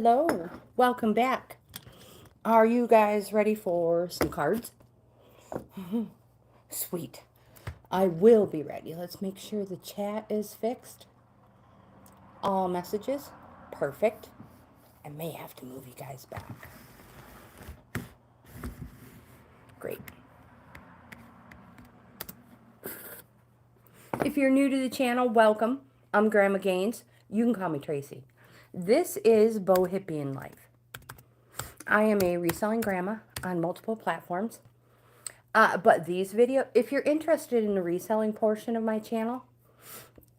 hello. Welcome back. Are you guys ready for some cards? Sweet. I will be ready. Let's make sure the chat is fixed. All messages. Perfect. I may have to move you guys back. Great. If you're new to the channel, welcome. I'm Grandma Gaines. You can call me Tracy. This is Bohippian Life. I am a reselling grandma on multiple platforms. But these videos, if you're interested in the reselling portion of my channel,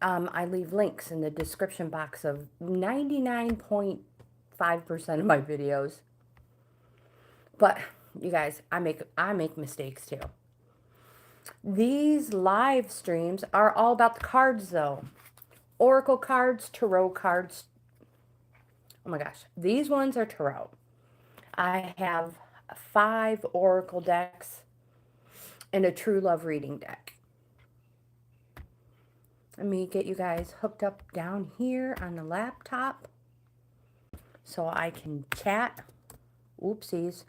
I leave links in the description box of 99.5% of my videos. But you guys, I make mistakes too. These live streams are all about the cards though. Oracle cards, tarot cards. Oh my gosh, these ones are tarot. I have 5 oracle decks and a true love reading deck. Let me get you guys hooked up down here on the laptop so I can chat. Oopsies.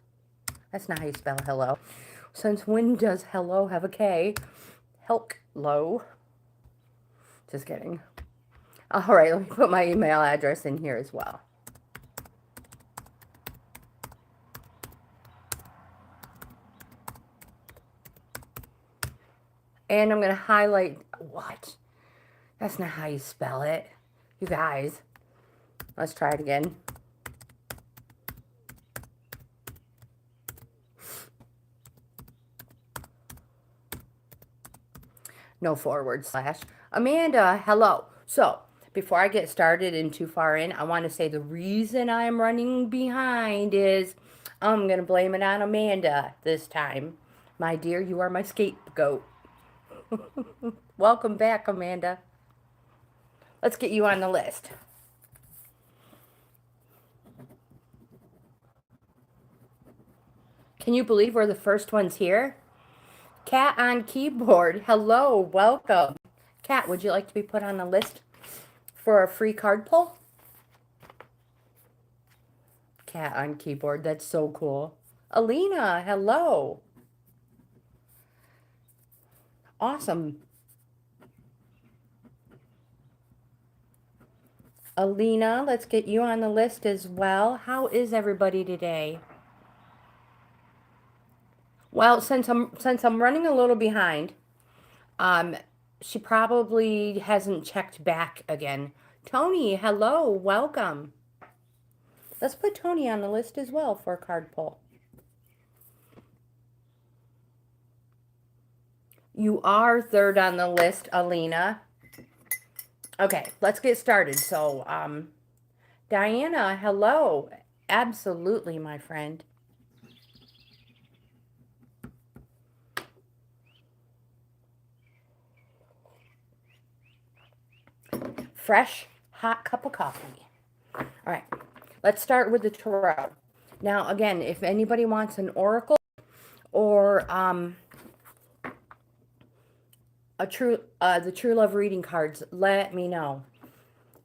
That's not how you spell hello. Since when does hello have a K? Hello. Just kidding. All right, let me put my email address in here as well. And I'm going to highlight, what? That's not how you spell it. You guys, let's try it again. No forward slash. Amanda, hello. So, before I get started and too far in, I want to say the reason I'm running behind is I'm going to blame it on Amanda this time. My dear, you are my scapegoat. Welcome back, Amanda. Let's get you on the list. Can you believe we're the first ones here? Cat on keyboard. Hello, welcome. Cat, would you like to be put on the list for a free card pull? Cat on keyboard. That's so cool. Alina, hello. Awesome. Alina, let's get you on the list as well. How is everybody today? Well, since I'm running a little behind, she probably hasn't checked back again. Tony, hello, welcome. Let's put Tony on the list as well for a card pull. You are third on the list, Alina. Okay, let's get started. So, Diana, hello. Absolutely, my friend. Fresh, hot cup of coffee. All right, let's start with the tarot. Now, again, if anybody wants an oracle or the true love reading cards, let me know.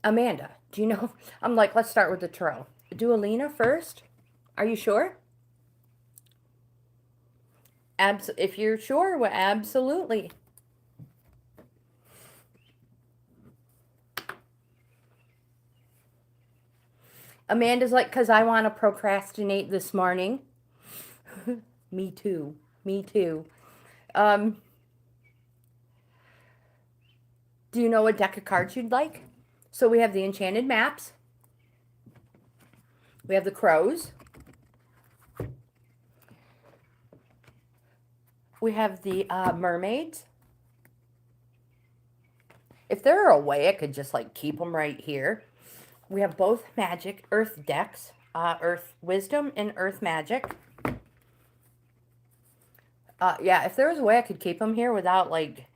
Amanda, do you know? I'm like, let's start with the tarot. Do Alina first. Are you sure? If you're sure, well, absolutely. Amanda's like, because I want to procrastinate this morning. Me too. Me too. Do you know what deck of cards you'd like? So we have the Enchanted Maps. We have the Crows. We have the Mermaids. If there were a way I could just like keep them right here. We have both Magic Earth decks. Earth Wisdom and Earth Magic. Yeah, if there was a way I could keep them here without like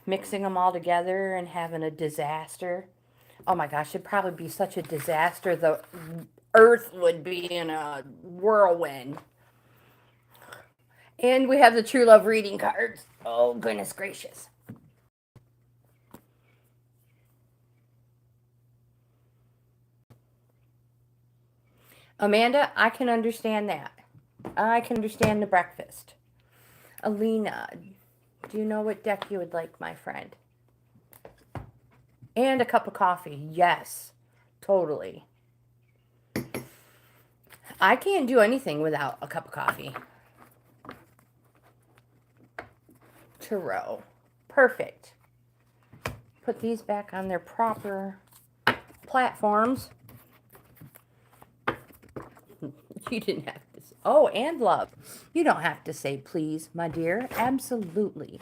mixing them all together and having a disaster. Oh my gosh, it'd probably be such a disaster. The earth would be in a whirlwind. And we have the True Love reading cards. Oh, goodness gracious. Amanda, I can understand that. I can understand the breakfast. Alina, do you know what deck you would like, my friend? And a cup of coffee. Yes, totally. I can't do anything without a cup of coffee. Tarot. Perfect. Put these back on their proper platforms. You didn't have to say. Oh, and love. You don't have to say please, my dear. Absolutely.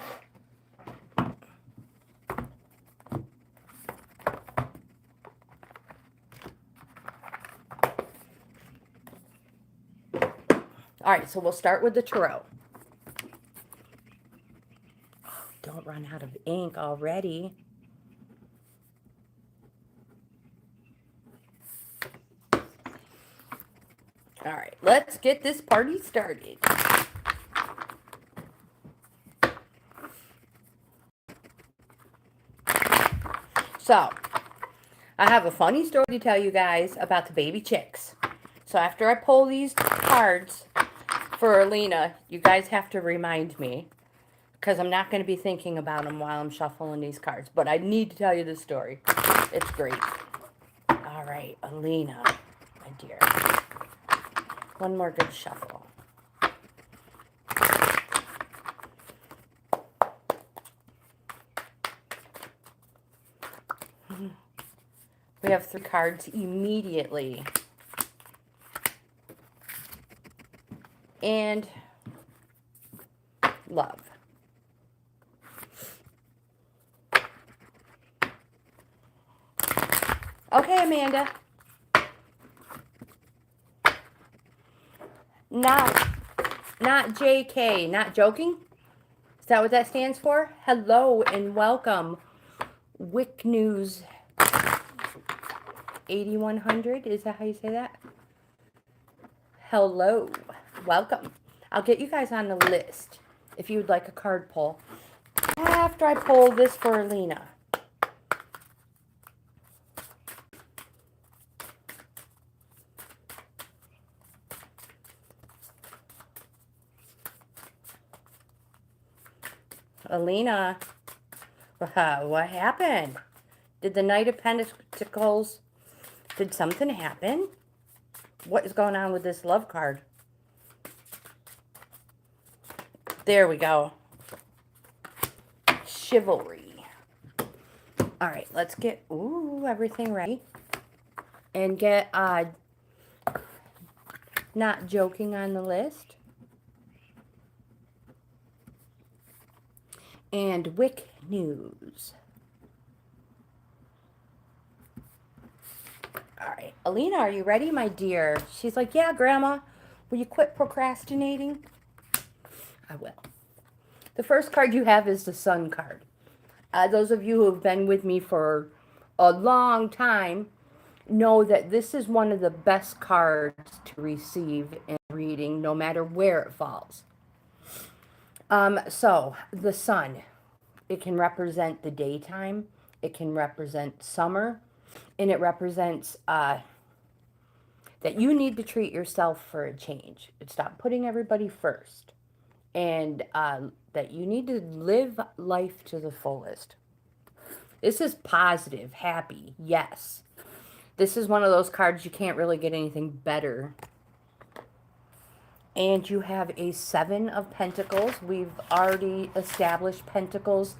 All right, so we'll start with the tarot. Oh, don't run out of ink already. All right, let's get this party started. So, I have a funny story to tell you guys about the baby chicks. So after I pull these cards for Alina, you guys have to remind me, because I'm not going to be thinking about them while I'm shuffling these cards. But I need to tell you this story. It's great. All right, Alina, my dear. One more good shuffle. We have 3 cards immediately. And love. Okay, Amanda. Not JK, not joking? Is that what that stands for? Hello and welcome. Wick News 8100, is that how you say that? Hello, welcome. I'll get you guys on the list if you would like a card pull after I pull this for Alina. Alina, what happened? Did the Knight of Pentacles, did something happen? What is going on with this love card? There we go. Chivalry. All right, let's get, everything ready. And get, not joking on the list. And Wick News. All right, Alina, are you ready, my dear? She's like, yeah, Grandma. Will you quit procrastinating? I will. The first card you have is the Sun card. Those of you who have been with me for a long time know that this is one of the best cards to receive in reading, no matter where it falls. So, the sun, it can represent the daytime, it can represent summer, and it represents that you need to treat yourself for a change. Stop putting everybody first. And that you need to live life to the fullest. This is positive, happy, yes. This is one of those cards you can't really get anything better. And you have a 7 of Pentacles. We've already established Pentacles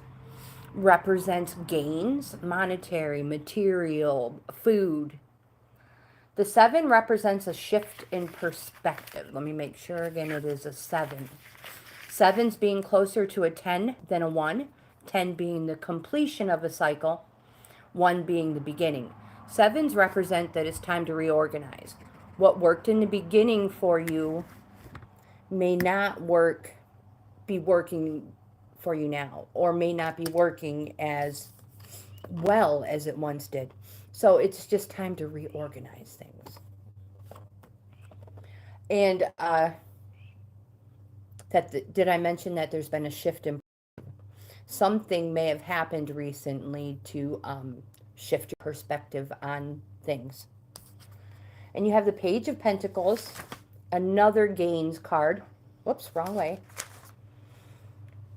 represents gains, monetary, material, food. The 7 represents a shift in perspective. Let me make sure again it is a 7. 7's being closer to a 10 than a 1. 10 being the completion of a cycle. 1 being the beginning. 7's represent that it's time to reorganize. What worked in the beginning for you may not be working for you now, or may not be working as well as it once did. So it's just time to reorganize things. And did I mention that there's been a shift in something may have happened recently to shift your perspective on things. And you have the Page of Pentacles, another GAINZ card. Whoops, wrong way.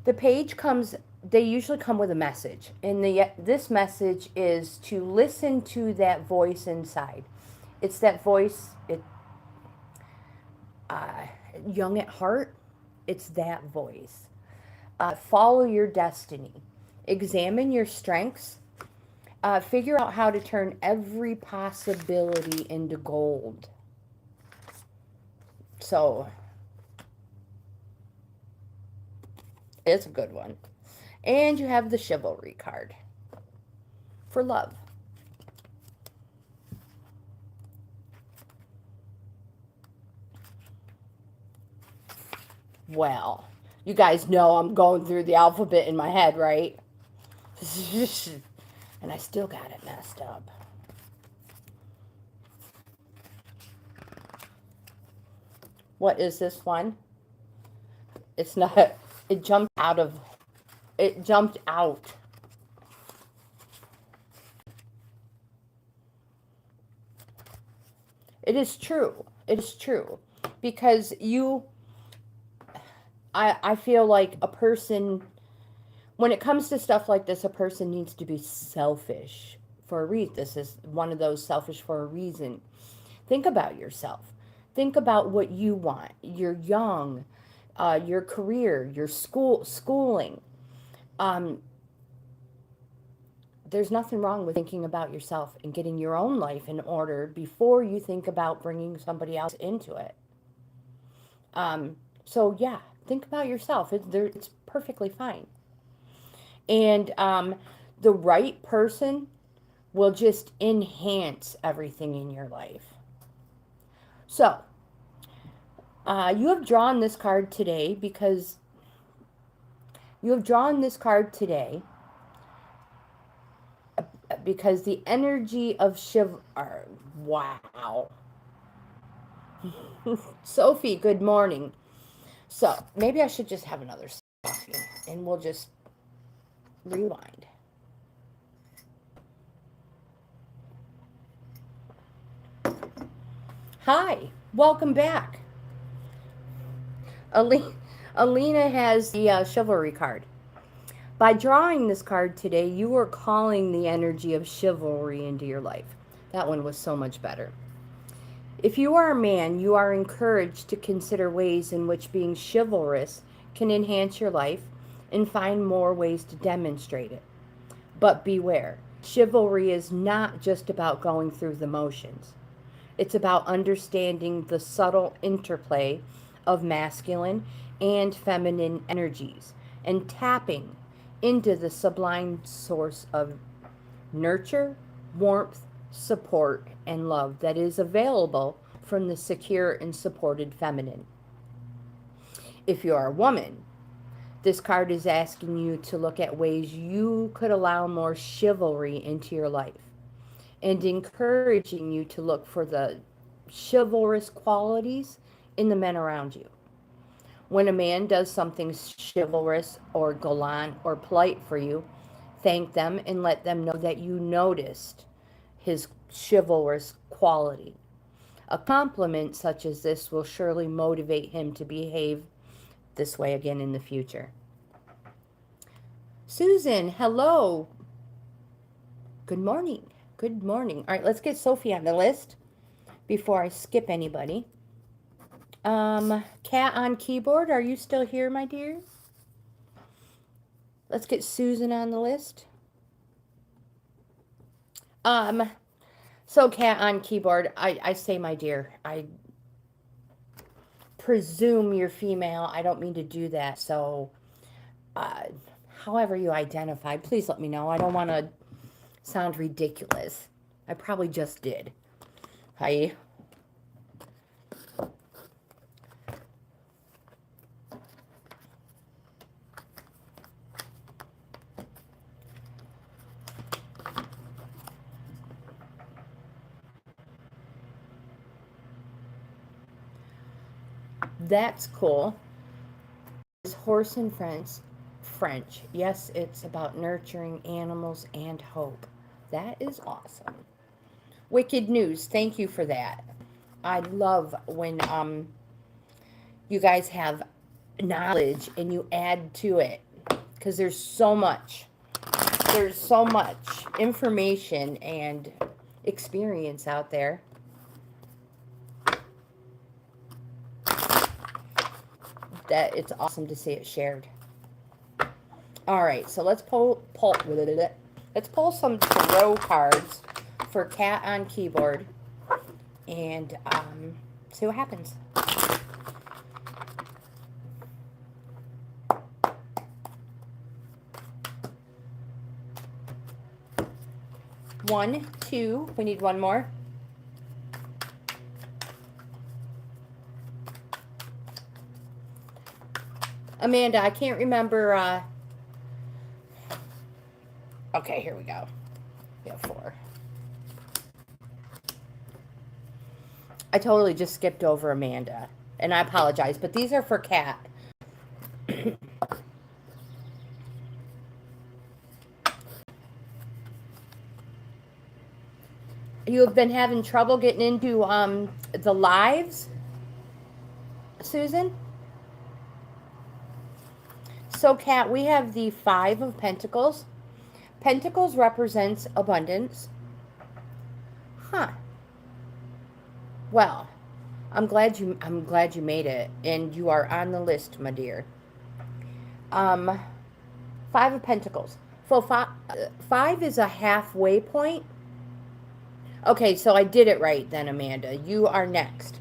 The page comes, they usually come with a message. And this message is to listen to that voice inside. It's that voice, young at heart, it's that voice. Follow your destiny. Examine your strengths. Figure out how to turn every possibility into gold. So, it's a good one. And you have the Chivalry card for love. Well, you guys know I'm going through the alphabet in my head, right? And I still got it messed up. What is this one? It's not, it jumped out. It is true. It is true. Because I feel like a person, when it comes to stuff like this, a person needs to be selfish for a reason. This is one of those selfish for a reason. Think about yourself. Think about what you want. You're young, your career, your schooling. There's nothing wrong with thinking about yourself and getting your own life in order before you think about bringing somebody else into it. So yeah, think about yourself. It's perfectly fine. And the right person will just enhance everything in your life. So, you have drawn this card today because the energy of wow. Sophie, good morning. So, maybe I should just have another coffee and we'll just rewind. Hi, welcome back. Alina has the Chivalry card. By drawing this card today, you are calling the energy of chivalry into your life. That one was so much better. If you are a man, you are encouraged to consider ways in which being chivalrous can enhance your life and find more ways to demonstrate it. But beware, chivalry is not just about going through the motions. It's about understanding the subtle interplay of masculine and feminine energies and tapping into the sublime source of nurture, warmth, support, and love that is available from the secure and supported feminine. If you are a woman, this card is asking you to look at ways you could allow more chivalry into your life and encouraging you to look for the chivalrous qualities in the men around you. When a man does something chivalrous or gallant or polite for you, thank them and let them know that you noticed his chivalrous quality. A compliment such as this will surely motivate him to behave this way again in the future. Susan, hello. Good morning. Good morning. All right, let's get Sophie on the list before I skip anybody. Kat on keyboard, are you still here, my dear? Let's get Susan on the list. So Kat on keyboard, I say my dear, I presume you're female. I don't mean to do that. So, however you identify, please let me know. I don't want to sound ridiculous. I probably just did. Hi. That's cool. It's Horse and French. Yes, it's about nurturing animals and hope. That is awesome. Wicked news. Thank you for that. I love when you guys have knowledge and you add to it, because there's so much. There's so much information and experience out there. That it's awesome to see it shared. All right, so let's let's pull some tarot cards for Cat on keyboard and see what happens. One, two, we need one more. Amanda, I can't remember, okay, here we go. We have four. I totally just skipped over Amanda, and I apologize, but these are for Cat. You have been having trouble getting into the lives, Susan? So, Cat, we have the Five of Pentacles. Pentacles represents abundance. Huh. Well, I'm glad you made it, and you are on the list, my dear. Five of Pentacles. So five is a halfway point. Okay, so I did it right then, Amanda. You are next.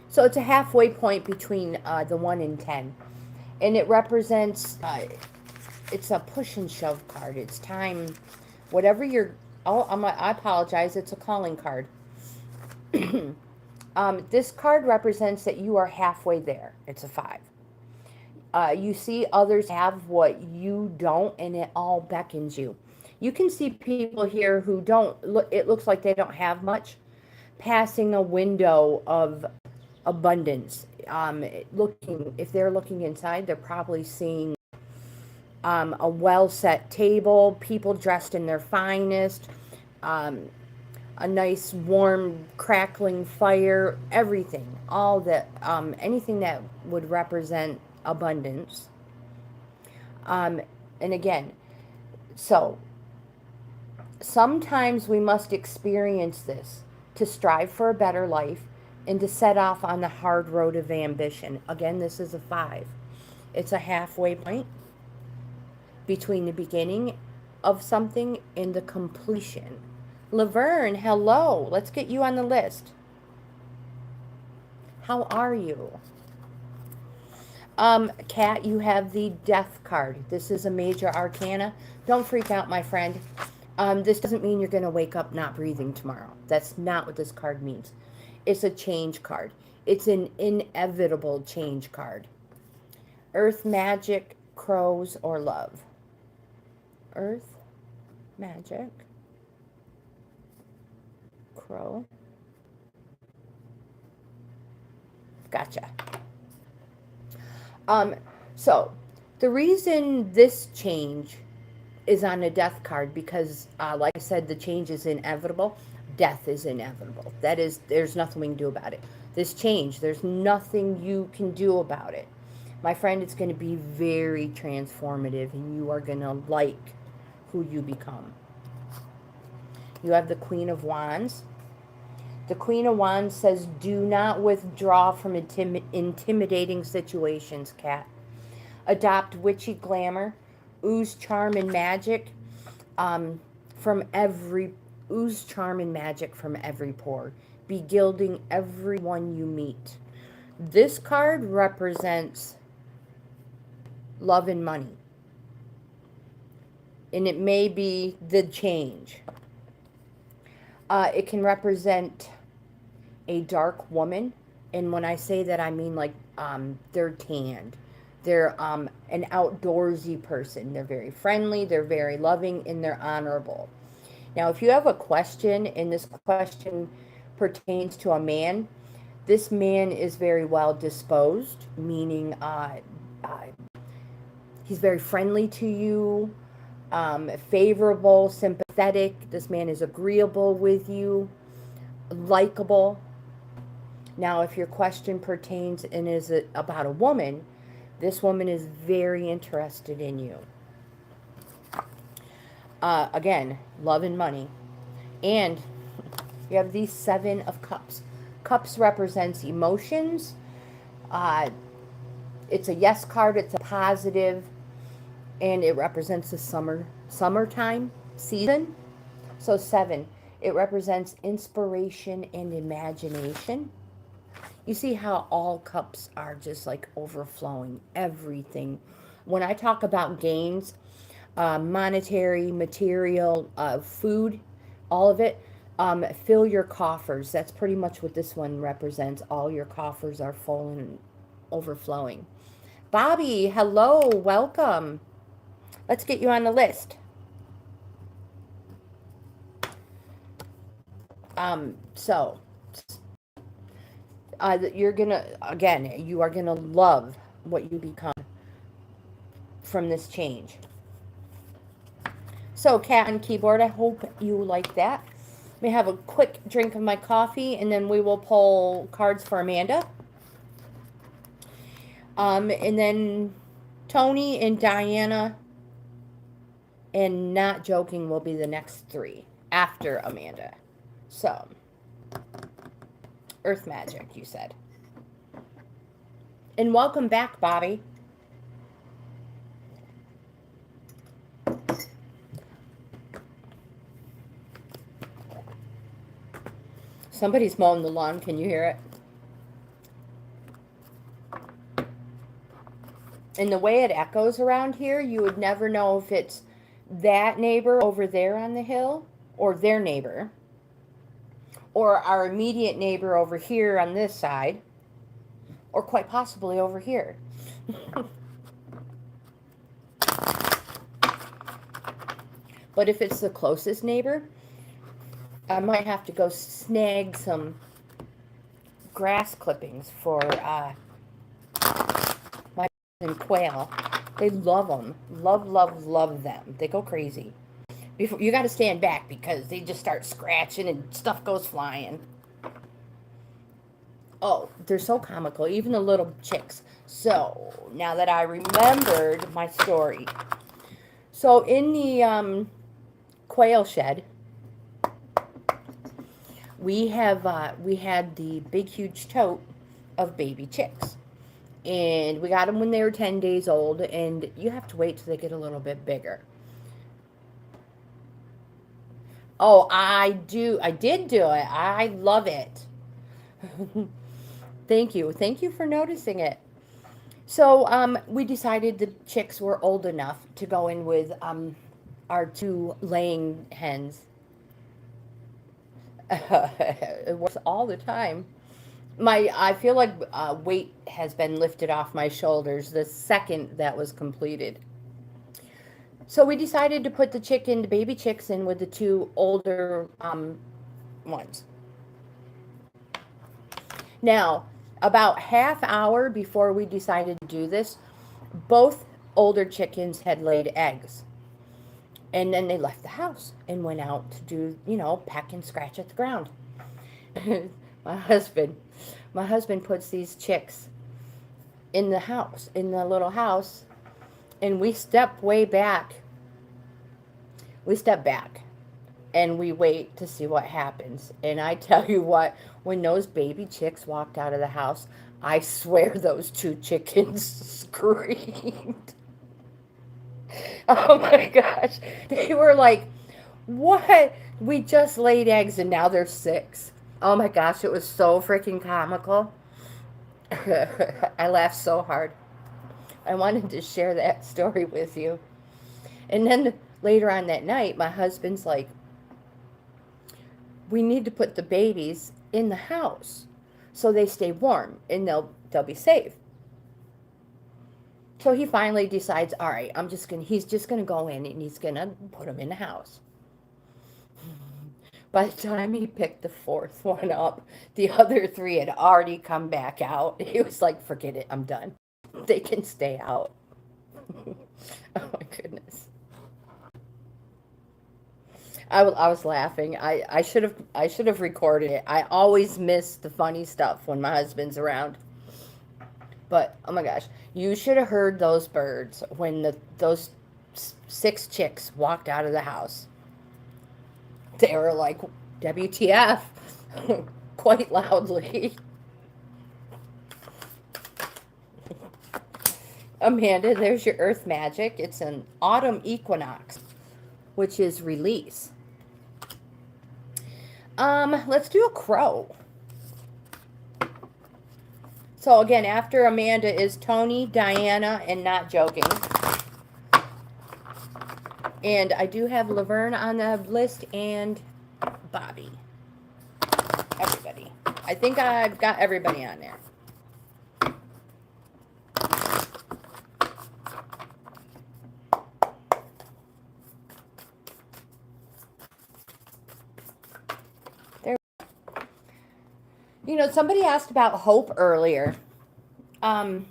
So it's a halfway point between the 1 and 10. And it represents, it's a push and shove card. It's time, whatever you're, I apologize, it's a calling card. This card represents that you are halfway there. It's a 5. You see others have what you don't, and it all beckons you. You can see people here who don't, it looks like they don't have much, passing a window of abundance. If they're looking inside, they're probably seeing a well-set table, people dressed in their finest, a nice warm crackling fire, everything, all that, anything that would represent abundance. And again, so sometimes we must experience this to strive for a better life and to set off on the hard road of ambition. Again, this is a 5. It's a halfway point between the beginning of something and the completion. Laverne, hello. Let's get you on the list. How are you? Kat, you have the Death card. This is a major arcana. Don't freak out, my friend. This doesn't mean you're going to wake up not breathing tomorrow. That's not what this card means. It's a change card. It's an inevitable change card. Earth, magic, crows, or love. Earth, magic, crow. Gotcha. So the reason this change is on a death card, because like I said, the change is inevitable. Death is inevitable. That is, there's nothing we can do about it. This change, there's nothing you can do about it. My friend, it's going to be very transformative, and you are going to like who you become. You have the Queen of Wands. The Queen of Wands says, do not withdraw from intimidating situations, Kat. Adopt witchy glamour. Ooze charm and magic ooze charm and magic from every pore. Be gilding everyone you meet. This card represents love and money. And it may be the change. It can represent a dark woman. And when I say that, I mean like they're tanned. They're an outdoorsy person. They're very friendly, they're very loving, and they're honorable. Now, if you have a question, and this question pertains to a man, this man is very well disposed, meaning he's very friendly to you. favorable, sympathetic. This man is agreeable with you, likable. Now, if your question pertains and is about a woman, this woman is very interested in you. Again, love and money. And you have these 7 of Cups. Cups represents emotions. It's a yes card. It's a positive, and it represents the summertime season. So 7, it represents inspiration and imagination. You see how all cups are just like overflowing, everything. When I talk about gains, monetary, material, food, all of it, fill your coffers. That's pretty much what this one represents. All your coffers are full and overflowing. Bobby, hello, welcome. Let's get you on the list. So you're gonna, again, you are gonna love what you become from this change. So, cat on keyboard, I hope you like that. Let me have a quick drink of my coffee, and then we will pull cards for Amanda. And then Tony and Diana, and Not Joking, will be the next 3 after Amanda. So, Earth Magic, you said. And welcome back, Bobby. Somebody's mowing the lawn. Can you hear it? And the way it echoes around here, you would never know if it's that neighbor over there on the hill, or their neighbor, or our immediate neighbor over here on this side, or quite possibly over here. But if it's the closest neighbor, I might have to go snag some grass clippings for my quail. They love them. Love, love, love them. They go crazy. You got to stand back because they just start scratching and stuff goes flying. Oh, they're so comical, even the little chicks. So, now that I remembered my story. So, in the quail shed, we had the big, huge tote of baby chicks. And we got them when they were 10 days old, and you have to wait till they get a little bit bigger. Oh, I did do it. I love it. Thank you. Thank you for noticing it. So, we decided the chicks were old enough to go in with our 2 laying hens. It works all the time. I feel like weight has been lifted off my shoulders the second that was completed. So we decided to put the baby chicks in with the 2 older ones. Now, about half hour before we decided to do this, both older chickens had laid eggs. And then they left the house and went out to do, peck and scratch at the ground. My husband puts these chicks in the house, in the little house, and we step way back. We step back and we wait to see what happens. And I tell you what, when those baby chicks walked out of the house, I swear those 2 chickens screamed. Oh my gosh. They were like, what? We just laid eggs and now they're 6. Oh my gosh, it was so freaking comical. I laughed so hard. I wanted to share that story with you. And then later on that night, my husband's like, we need to put the babies in the house so they stay warm and they'll be safe. So he finally decides, all right, he's just gonna go in and he's gonna put them in the house. By the time he picked the 4th one up, the other 3 had already come back out. He was like, forget it, I'm done. They can stay out. Oh my goodness. I was laughing. I should have recorded it. I always miss the funny stuff when my husband's around. But oh my gosh, you should have heard those birds when those six chicks walked out of the house. They were like, WTF, quite loudly. Amanda, there's your earth magic. It's an autumn equinox, which is release. Let's do a crow. So again, after Amanda is Tony, Diana, and Not Joking. And I do have Laverne on the list and Bobby. Everybody. I think I've got everybody on there. You know, somebody asked about Hope earlier. I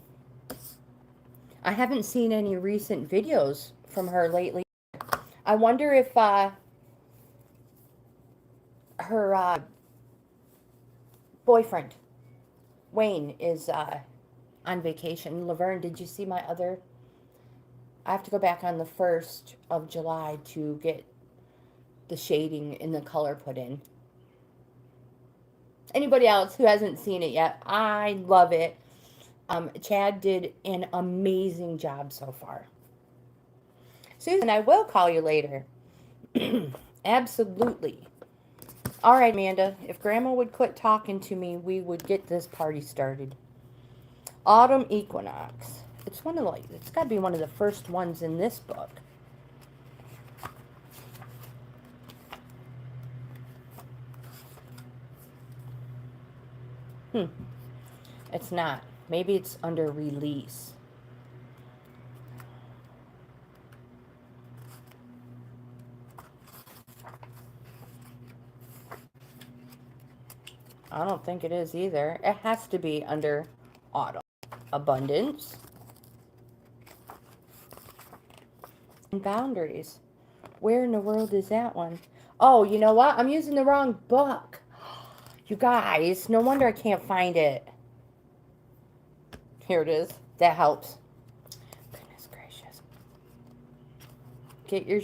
haven't seen any recent videos from her lately. I wonder if her boyfriend, Wayne, is on vacation. Laverne, did you see my other? I have to go back on the 1st of July to get the shading and the color put in. Anybody else who hasn't seen it yet, I love it. Chad did an amazing job so far. Susan, I will call you later. Absolutely. All right, Amanda, if Grandma would quit talking to me, we would get this party started. Autumn equinox. It's it's got to be one of the first ones in this book. It's not. Maybe it's under release. I don't think it is either. It has to be under autumn. Abundance. And boundaries. Where in the world is that one? Oh, you know what? I'm using the wrong book. You guys, no wonder I can't find it. Here it is. That helps. Goodness gracious. Get your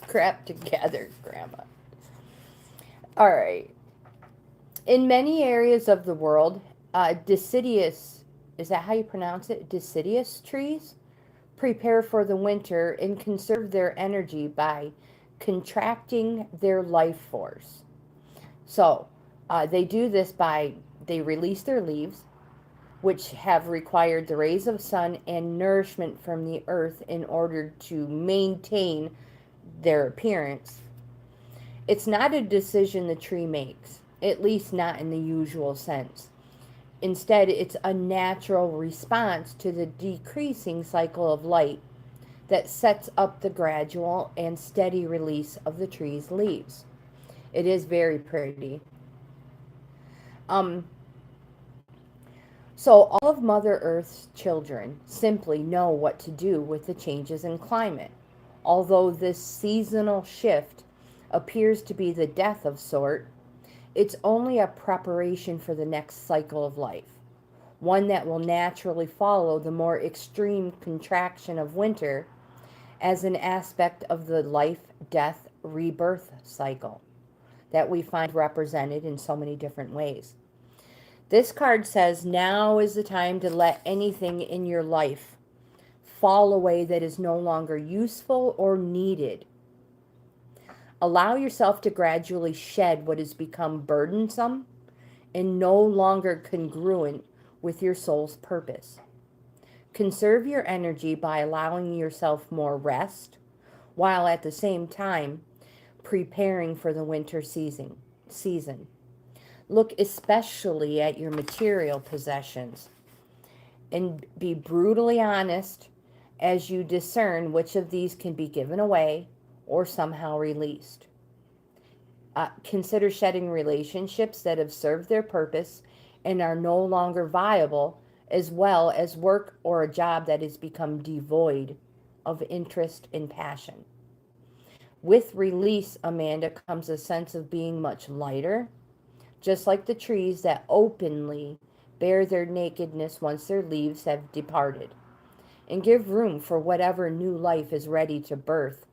crap together, Grandma. All right. In many areas of the world, deciduous, is that how you pronounce it? Deciduous trees prepare for the winter and conserve their energy by contracting their life force. So, they do this by, they release their leaves, which have required the rays of sun and nourishment from the earth in order to maintain their appearance. It's not a decision the tree makes, at least not in the usual sense. Instead, it's a natural response to the decreasing cycle of light that sets up the gradual and steady release of the tree's leaves. It is very pretty. So all of Mother Earth's children simply know what to do with the changes in climate. Although this seasonal shift appears to be the death of sort, it's only a preparation for the next cycle of life, one that will naturally follow the more extreme contraction of winter as an aspect of the life, death, rebirth cycle that we find represented in so many different ways. This card says, now is the time to let anything in your life fall away that is no longer useful or needed. Allow yourself to gradually shed what has become burdensome and no longer congruent with your soul's purpose. Conserve your energy by allowing yourself more rest, while at the same time preparing for the winter season. Look especially at your material possessions and be brutally honest as you discern which of these can be given away or somehow released. Consider shedding relationships that have served their purpose and are no longer viable, as well as work or a job that has become devoid of interest and passion. With release, Amanda, comes a sense of being much lighter, just like the trees that openly bare their nakedness once their leaves have departed, and give room for whatever new life is ready to birth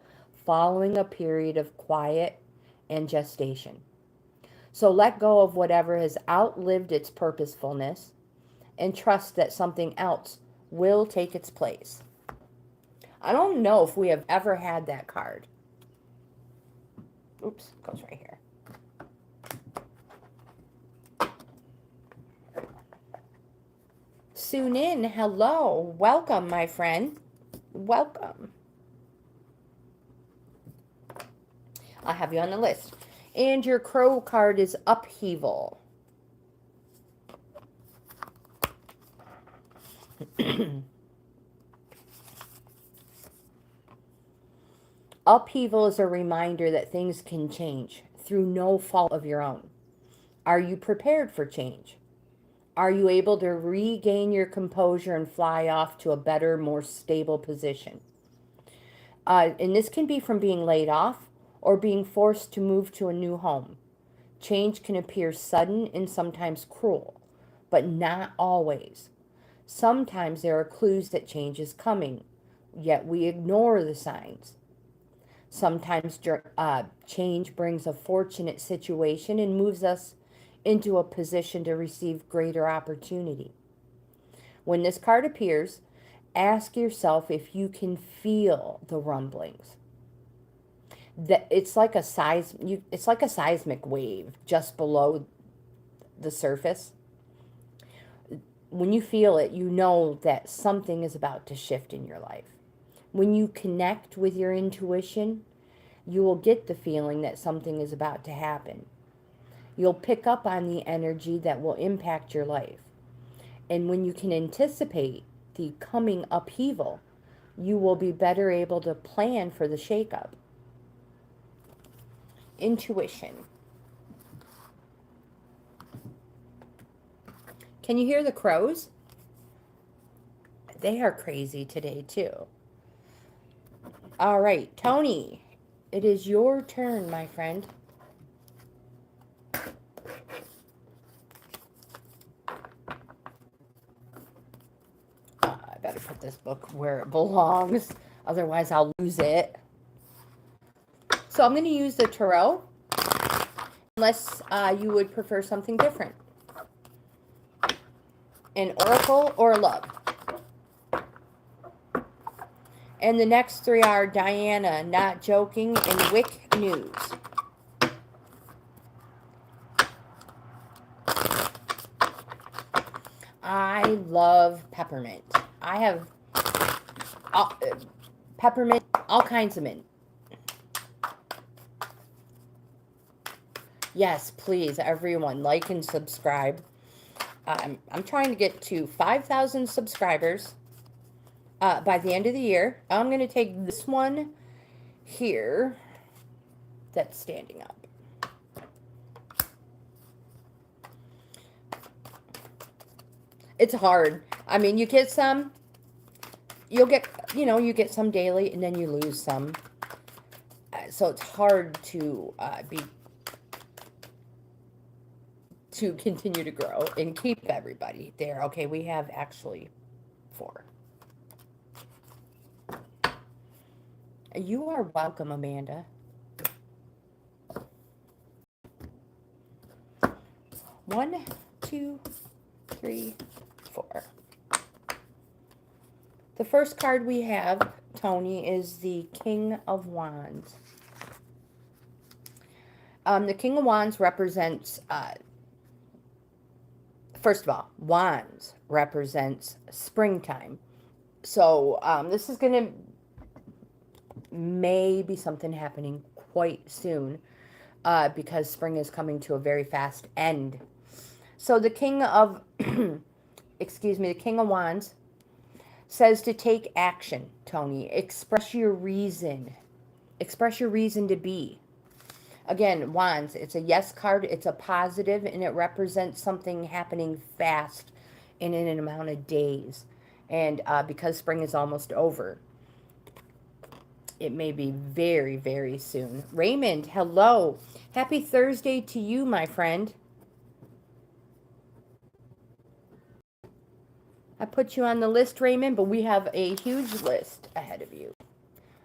following a period of quiet and gestation. So let go of whatever has outlived its purposefulness and trust that something else will take its place. I don't know if we have ever had that card. Oops, it goes right here. Soon in, hello. Welcome, my friend. Welcome. I have you on the list. And your crow card is upheaval. Upheaval is a reminder that things can change through no fault of your own. Are you prepared for change? Are you able to regain your composure and fly off to a better, more stable position? And this can be from being laid off or being forced to move to a new home. Change can appear sudden and sometimes cruel, but not always. Sometimes there are clues that change is coming, yet we ignore the signs. Sometimes change brings a fortunate situation and moves us into a position to receive greater opportunity. When this card appears, ask yourself if you can feel the rumblings. That it's like a seismic wave just below the surface. When you feel it, you know that something is about to shift in your life. When you connect with your intuition, you will get the feeling that something is about to happen. You'll pick up on the energy that will impact your life. And when you can anticipate the coming upheaval, you will be better able to plan for the shakeup. Intuition. Can you hear the crows? They are crazy today too. All right, Tony, it is your turn, my friend. I better put this book where it belongs, otherwise I'll lose it. So I'm going to use the tarot, unless you would prefer something different. An oracle or love. And the next three are Diana, Not Joking, and Wick News. I love peppermint. I have peppermint, all kinds of mint. Yes, please, everyone, like and subscribe. I'm trying to get to 5,000 subscribers by the end of the year. I'm going to take this one here that's standing up. It's hard. I mean, you get some, you'll get, you get some daily and then you lose some. So it's hard to continue to grow and keep everybody there. Okay, we have actually 4. You are welcome, Amanda. 1, 2, 3, 4. The first card we have, Tony, is the King of Wands. The King of Wands represents, first of all, Wands represents springtime. So this is going to maybe something happening quite soon because spring is coming to a very fast end. So the King of, the King of Wands says to take action, Tony. Express your reason. Express your reason to be. Again, Wands, it's a yes card. It's a positive, and it represents something happening fast and in an amount of days. And because spring is almost over. It may be very, very soon. Raymond, hello. Happy Thursday to you, my friend. I put you on the list, Raymond, but we have a huge list ahead of you.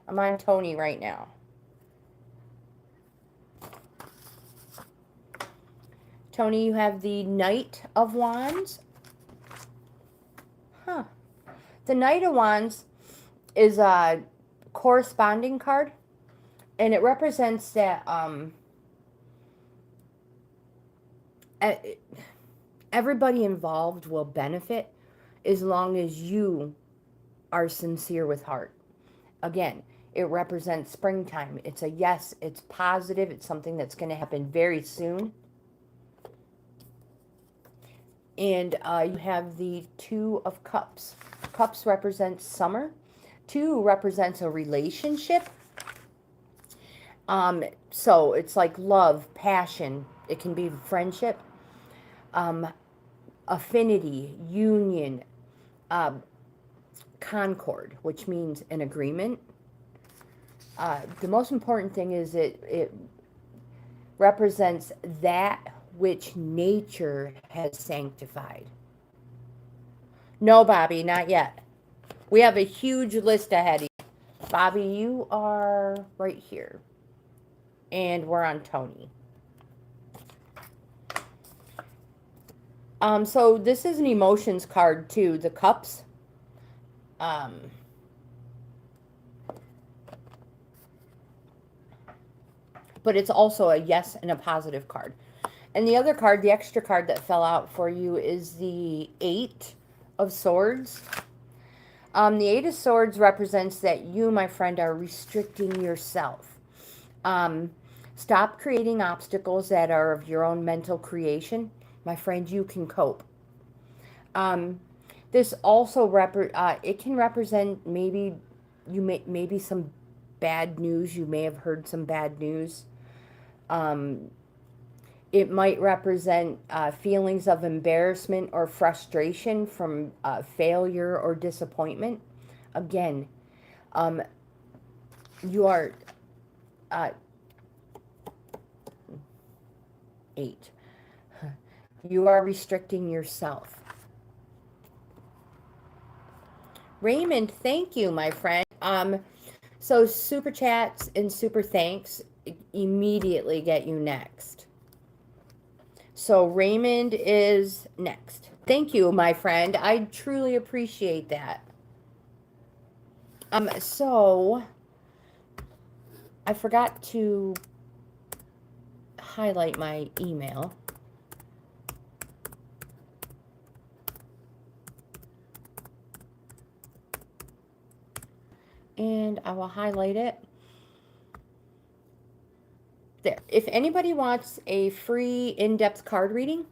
I'm on Tony right now. Tony, you have the Knight of Wands. Huh. The Knight of Wands is a corresponding card, and it represents that everybody involved will benefit as long as you are sincere with heart. Again, it represents springtime. It's a yes, it's positive, it's something that's going to happen very soon. And you have the Two of Cups. Cups represents summer. Two represents a relationship. So it's like love, passion. It can be friendship, affinity, union, concord, which means an agreement. The most important thing is it represents that which nature has sanctified. No, Bobby, not yet. We have a huge list ahead of you. Bobby, you are right here. And we're on Tony. So this is an emotions card too, the Cups. But it's also a yes and a positive card. And the other card, the extra card that fell out for you is the Eight of Swords. The Eight of Swords represents that you, my friend, are restricting yourself. Stop creating obstacles that are of your own mental creation. My friend, you can cope. This also it can represent maybe maybe some bad news. You may have heard some bad news. It might represent feelings of embarrassment or frustration from failure or disappointment. Again, you are 8. You are restricting yourself. Raymond, thank you, my friend. So super chats and super thanks immediately get you next. So Raymond is next. Thank you, my friend. I truly appreciate that. So I forgot to highlight my email. And I will highlight it. There. If anybody wants a free in-depth card reading,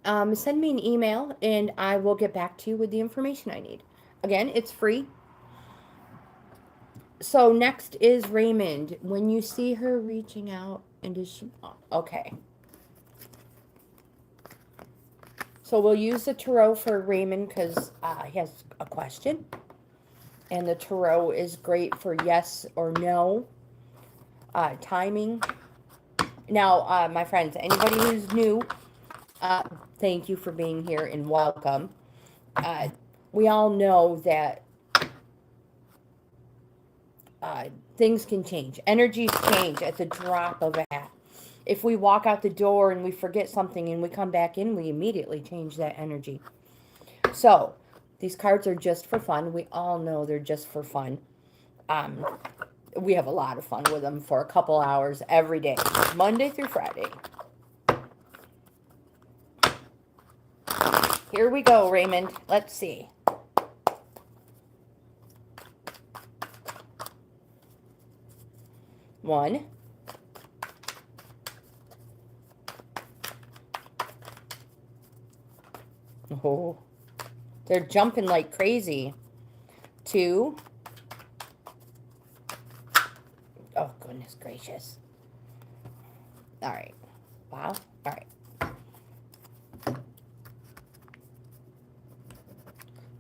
send me an email and I will get back to you with the information I need. Again, it's free. So next is Raymond. When you see her reaching out, and does she... Okay. So we'll use the tarot for Raymond because he has a question. And the tarot is great for yes or no. Timing. Now, my friends, anybody who's new, thank you for being here and welcome. We all know that things can change. Energies change at the drop of a hat. If we walk out the door and we forget something and we come back in, we immediately change that energy. So, these cards are just for fun. We all know they're just for fun. We have a lot of fun with them for a couple hours every day, Monday through Friday. Here we go, Raymond. Let's see. One. Oh, they're jumping like crazy. 2. Oh, goodness gracious. All right. Wow. All right.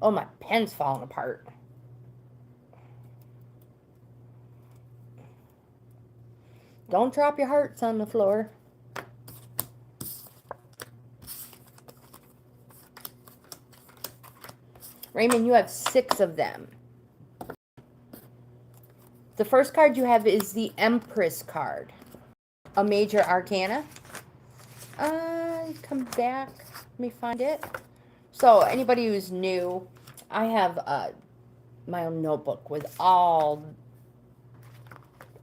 Oh, my pen's falling apart. Don't drop your hearts on the floor. Raymond, you have 6 of them. The first card you have is the Empress card. A major arcana. Come back. Let me find it. So, anybody who's new, I have my own notebook with all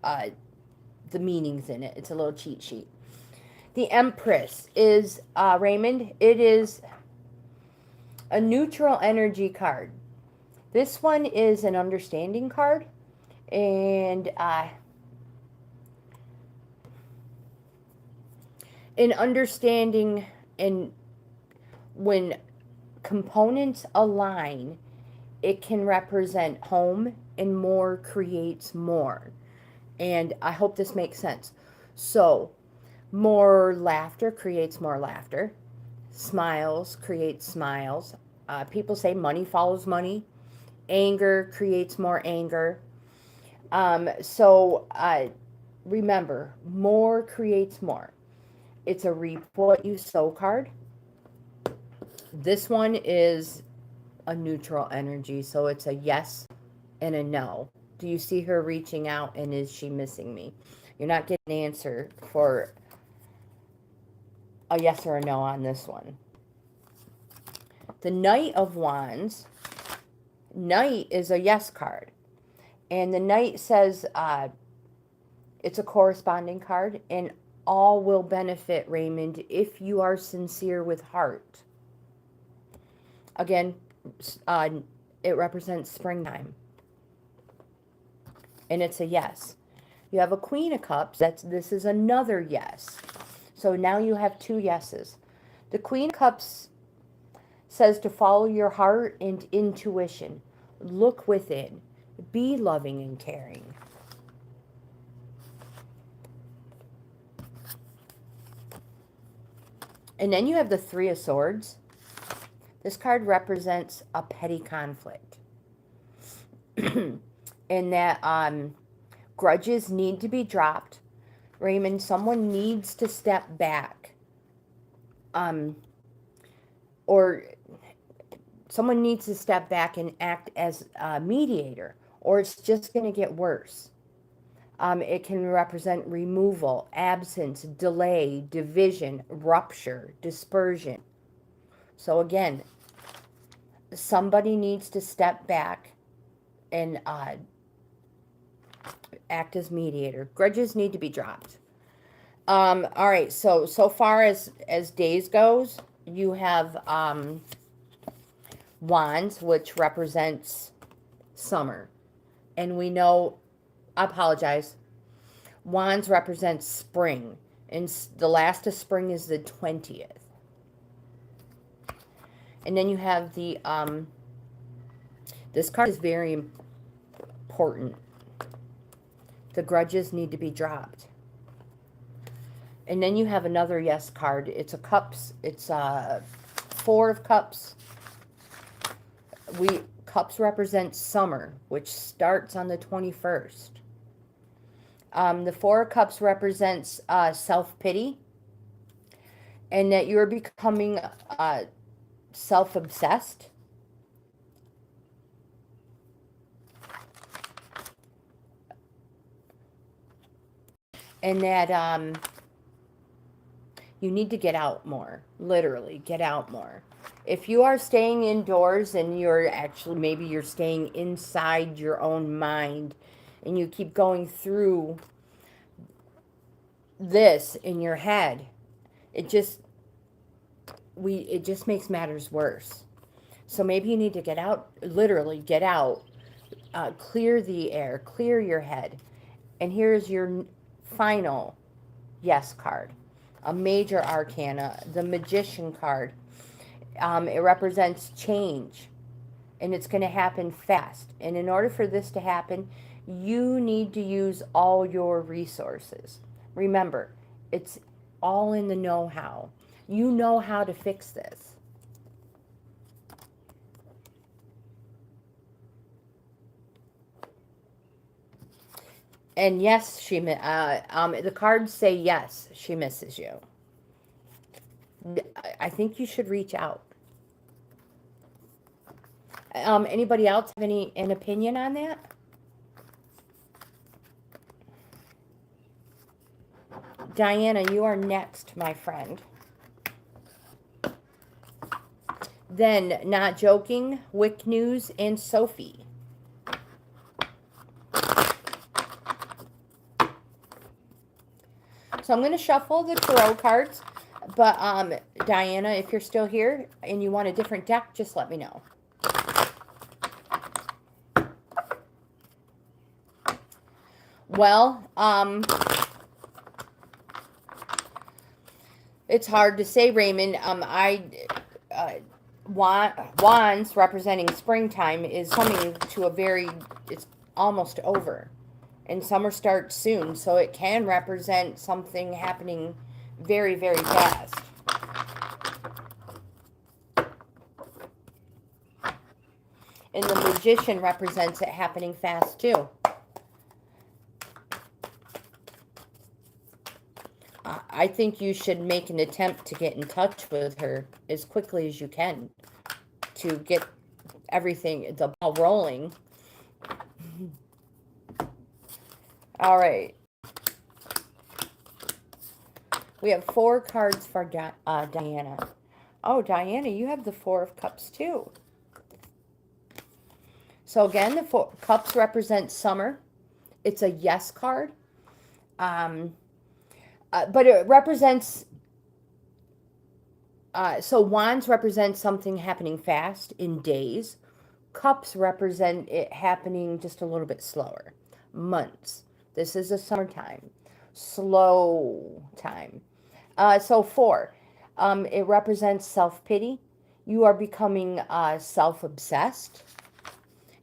the meanings in it. It's a little cheat sheet. The Empress is, Raymond, it is a neutral energy card. This one is an understanding card. And in understanding, and when components align, it can represent home, and more creates more. And I hope this makes sense. So, more laughter creates more laughter. Smiles create smiles. People say money follows money. Anger creates more anger. Remember, more creates more. It's a reap what you sow card. This one is a neutral energy, so it's a yes and a no. Do you see her reaching out, and is she missing me? You're not getting an answer for a yes or a no on this one. The Knight of Wands. Knight is a yes card. And the Knight says it's a corresponding card, and all will benefit, Raymond, if you are sincere with heart. Again, it represents springtime. And it's a yes. You have a Queen of Cups. This is another yes. So now you have 2 yeses. The Queen of Cups says to follow your heart and intuition. Look within. Be loving and caring. And then you have the Three of Swords. This card represents a petty conflict. And that grudges need to be dropped. Raymond, someone needs to step back. Or someone needs to step back and act as a mediator, or it's just going to get worse. It can represent removal, absence, delay, division, rupture, dispersion. So again, somebody needs to step back and act as mediator. Grudges need to be dropped. All right, so far as days goes, you have Wands, which represents summer. And we know, I apologize, Wands represents spring. And the last of spring is the 20th. And then you have the, this card is very important. The grudges need to be dropped. And then you have another yes card. It's a cups. It's a 4 of cups. Cups represent summer, which starts on the 21st. The 4 of cups represents self-pity. And that you're becoming self-obsessed. And that you need to get out more. Literally, get out more. If you are staying indoors and you're actually, maybe you're staying inside your own mind and you keep going through this in your head, it just makes matters worse. So maybe you need to get out, literally get out, clear the air, clear your head. And here's your final yes card. A major arcana, the Magician card. It represents change, and it's going to happen fast. And in order for this to happen, you need to use all your resources. Remember, it's all in the know-how. You know how to fix this. And yes, the cards say yes, she misses you. I think you should reach out. Anybody else have an opinion on that? Diana, you are next, my friend. Then, Not Joking, Wick News, and Sophie. So I'm going to shuffle the tarot cards. But, Diana, if you're still here and you want a different deck, just let me know. Well, it's hard to say, Raymond. Wands representing springtime is coming to it's almost over. And summer starts soon, so it can represent something happening very, very fast. And the Magician represents it happening fast too. I think you should make an attempt to get in touch with her as quickly as you can to get everything, the ball rolling. All right. We have 4 cards for Diana. Oh, Diana, you have the 4 of Cups too. So again, the 4 Cups represent summer. It's a yes card. But it represents, so Wands represents something happening fast in days. Cups represent it happening just a little bit slower. Months. This is a summertime. Slow time. So 4, it represents self-pity. You are becoming self-obsessed,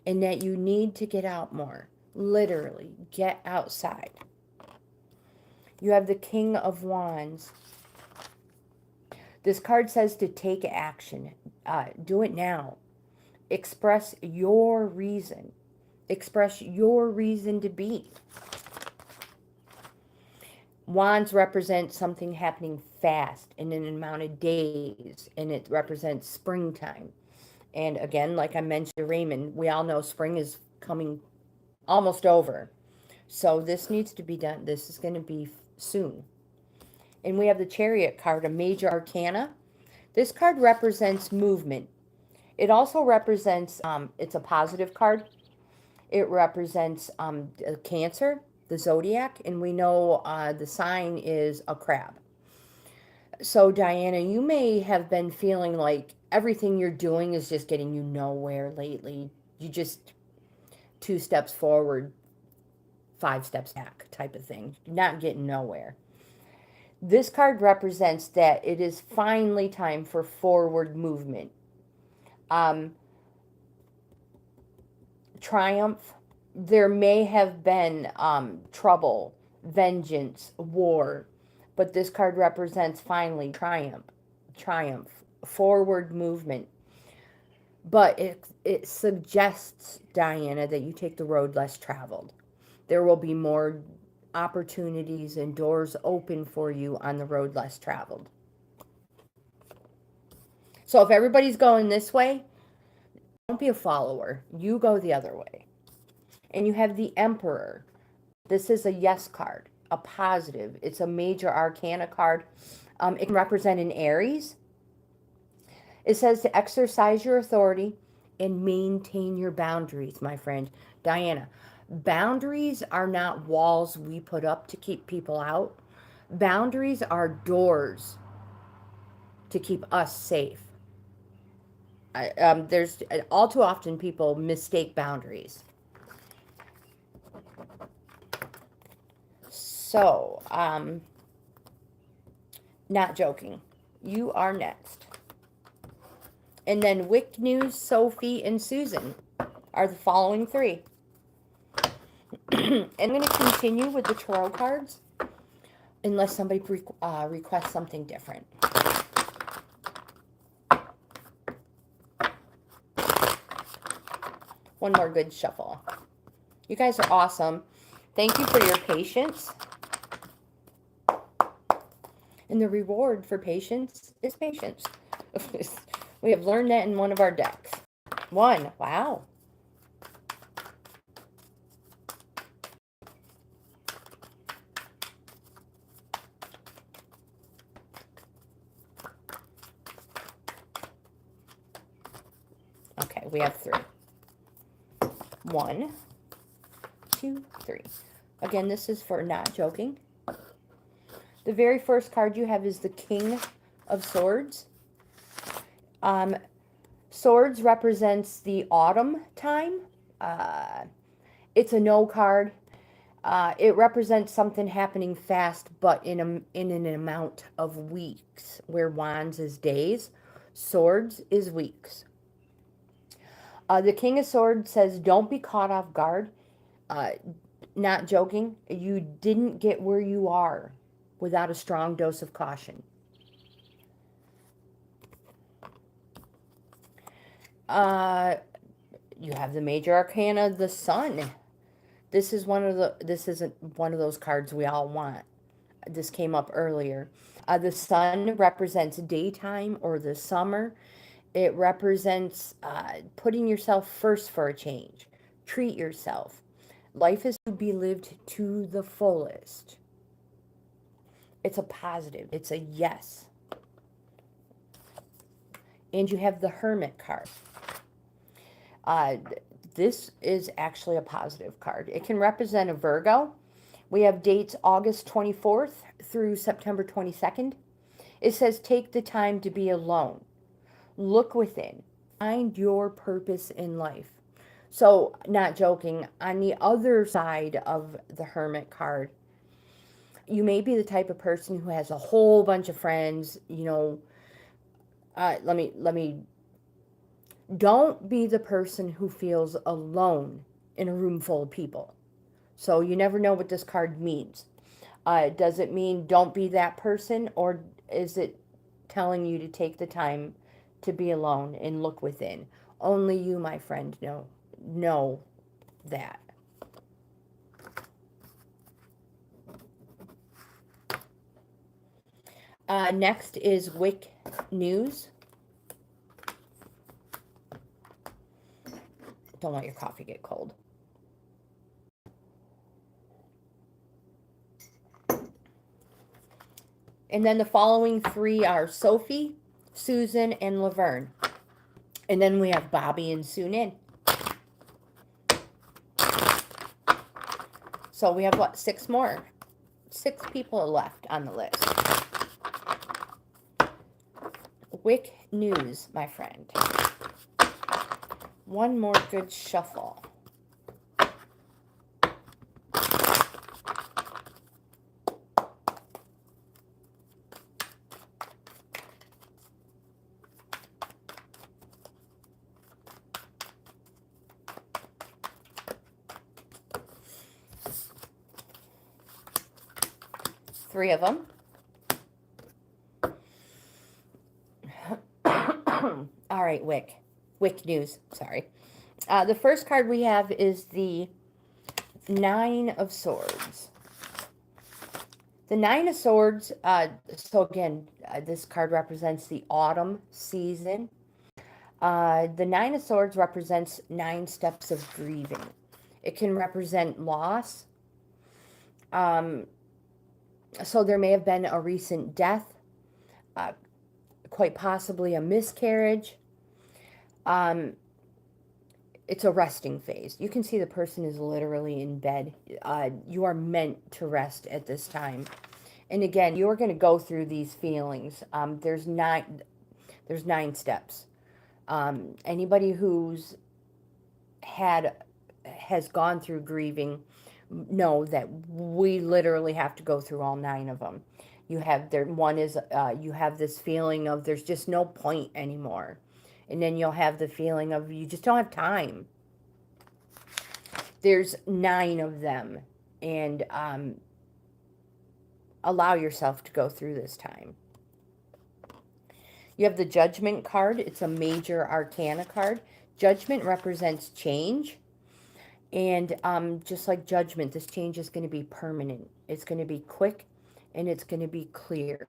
and that you need to get out more. Literally, get outside. You have the King of Wands. This card says to take action. Do it now. Express your reason. Express your reason to be. Wands represent something happening fast in an amount of days, and it represents springtime. And again, like I mentioned to Raymond, we all know spring is coming almost over. So this needs to be done. This is going to be soon. And we have the Chariot card, a major arcana. This card represents movement. It also represents, it's a positive card. It represents Cancer, the zodiac, and we know the sign is a crab. So Diana, you may have been feeling like everything you're doing is just getting you nowhere lately. You just 2 steps forward, 5 steps back type of thing. Not getting nowhere. This card represents that it is finally time for forward movement. Triumph. There may have been trouble, vengeance, war, but this card represents finally triumph, forward movement. But it suggests, Diana, that you take the road less traveled. There will be more opportunities and doors open for you on the road less traveled. So if everybody's going this way, don't be a follower. You go the other way. And you have the Emperor. This is a yes card, a positive. It's a major arcana card. It can represent an Aries. It says to exercise your authority and maintain your boundaries, my friend. Diana, boundaries are not walls we put up to keep people out. Boundaries are doors to keep us safe. There's all too often people mistake boundaries. So, Not Joking. You are next. And then Wick News, Sophie, and Susan are the following 3. And I'm going to continue with the tarot cards unless somebody requests something different. One more good shuffle. You guys are awesome. Thank you for your patience. And the reward for patience is patience. We have learned that in one of our decks. 1. Wow. Okay, we have 3. 1, 2, 3. Again, this is for not joking. The very first card you have is the King of Swords. Swords represents the autumn time. It's a no card. It represents something happening fast, but in an amount of weeks, where Wands is days, Swords is weeks. The King of Swords says, don't be caught off guard. Not joking, you didn't get where you are without a strong dose of caution. You have the major arcana, the Sun. This isn't one of those cards we all want. This came up earlier. The Sun represents daytime or the summer. It represents putting yourself first for a change. Treat yourself. Life is to be lived to the fullest. It's a positive. It's a yes. And you have the Hermit card. This is actually a positive card. It can represent a Virgo. We have dates August 24th through September 22nd. It says, take the time to be alone. Look within. Find your purpose in life. So, not joking, on the other side of the Hermit card, you may be the type of person who has a whole bunch of friends, you know. Don't be the person who feels alone in a room full of people. So you never know what this card means. Does it mean don't be that person, or is it telling you to take the time to be alone and look within? Only you, my friend, know that. Next is Wick News. Don't let your coffee get cold. And then the following 3 are Sophie, Susan, and Laverne. And then we have Bobby and Sunin. So we have, what, 6 more? 6 people left on the list. Wick News, my friend. One more good shuffle. Three of them. All right, Wick News, sorry. The first card we have is the 9 of Swords. The 9 of Swords, so again, this card represents the autumn season. The 9 of Swords represents 9 steps of grieving. It can represent loss. So there may have been a recent death, quite possibly a miscarriage. It's a resting phase. You can see the person is literally in bed. You are meant to rest at this time. And again, you're going to go through these feelings. There's 9 steps. Anybody who's has gone through grieving know that we literally have to go through all 9 of them. You have you have this feeling of there's just no point anymore. And then you'll have the feeling of you just don't have time. There's 9 of them. And allow yourself to go through this time. You have the Judgment card. It's a major arcana card. Judgment represents change. And just like judgment, this change is going to be permanent. It's going to be quick and it's going to be clear.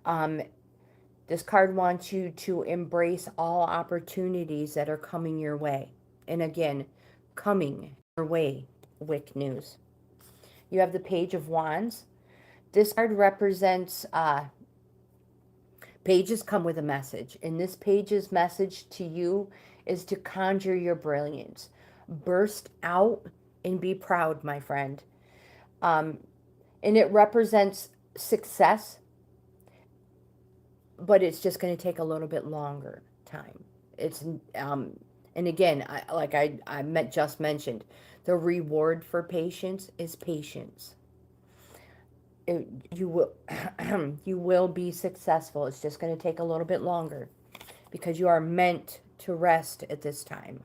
Um, this card wants you to embrace all opportunities that are coming your way. And again, coming your way, Wick News. You have the Page of Wands. This card represents, pages come with a message. And this page's message to you is to conjure your brilliance. Burst out and be proud, my friend. And it represents success, but it's just going to take a little bit longer time. It's and again, just mentioned, the reward for patience is patience. You will you will be successful. It's just going to take a little bit longer because you are meant to rest at this time.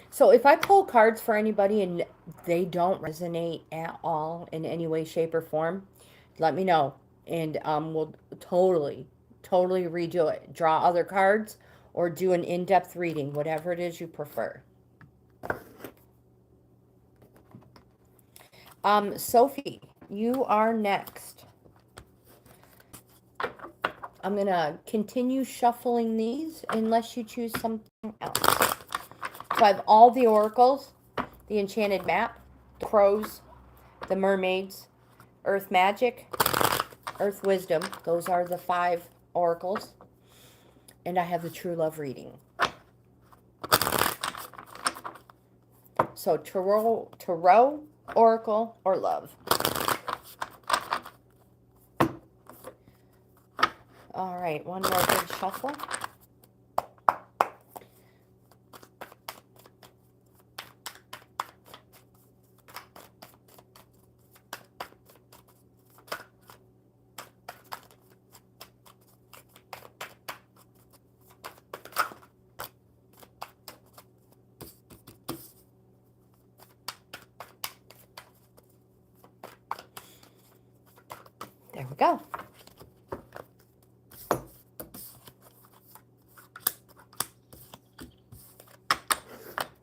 So if I pull cards for anybody and they don't resonate at all in any way, shape, or form, let me know. And we'll totally redo it. Draw other cards or do an in-depth reading, whatever it is you prefer. Sophie, you are next. I'm going to continue shuffling these unless you choose something else. So I have all the oracles, the enchanted map, the crows, the mermaids, earth magic, earth wisdom. Those are the 5 oracles. And I have the true love reading. So tarot, oracle, or love. All right, one more good shuffle. There we go.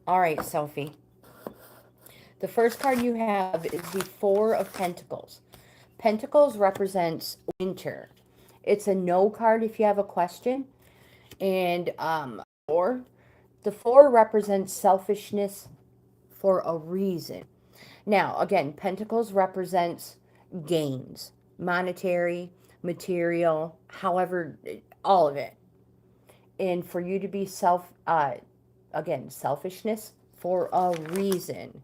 All right, Sophie. The first card you have is the 4 of Pentacles. Pentacles represents winter. It's a no card if you have a question. And the 4 represents selfishness for a reason. Now, again, Pentacles represents gains, monetary, material, however, all of it. And for you to be selfishness for a reason.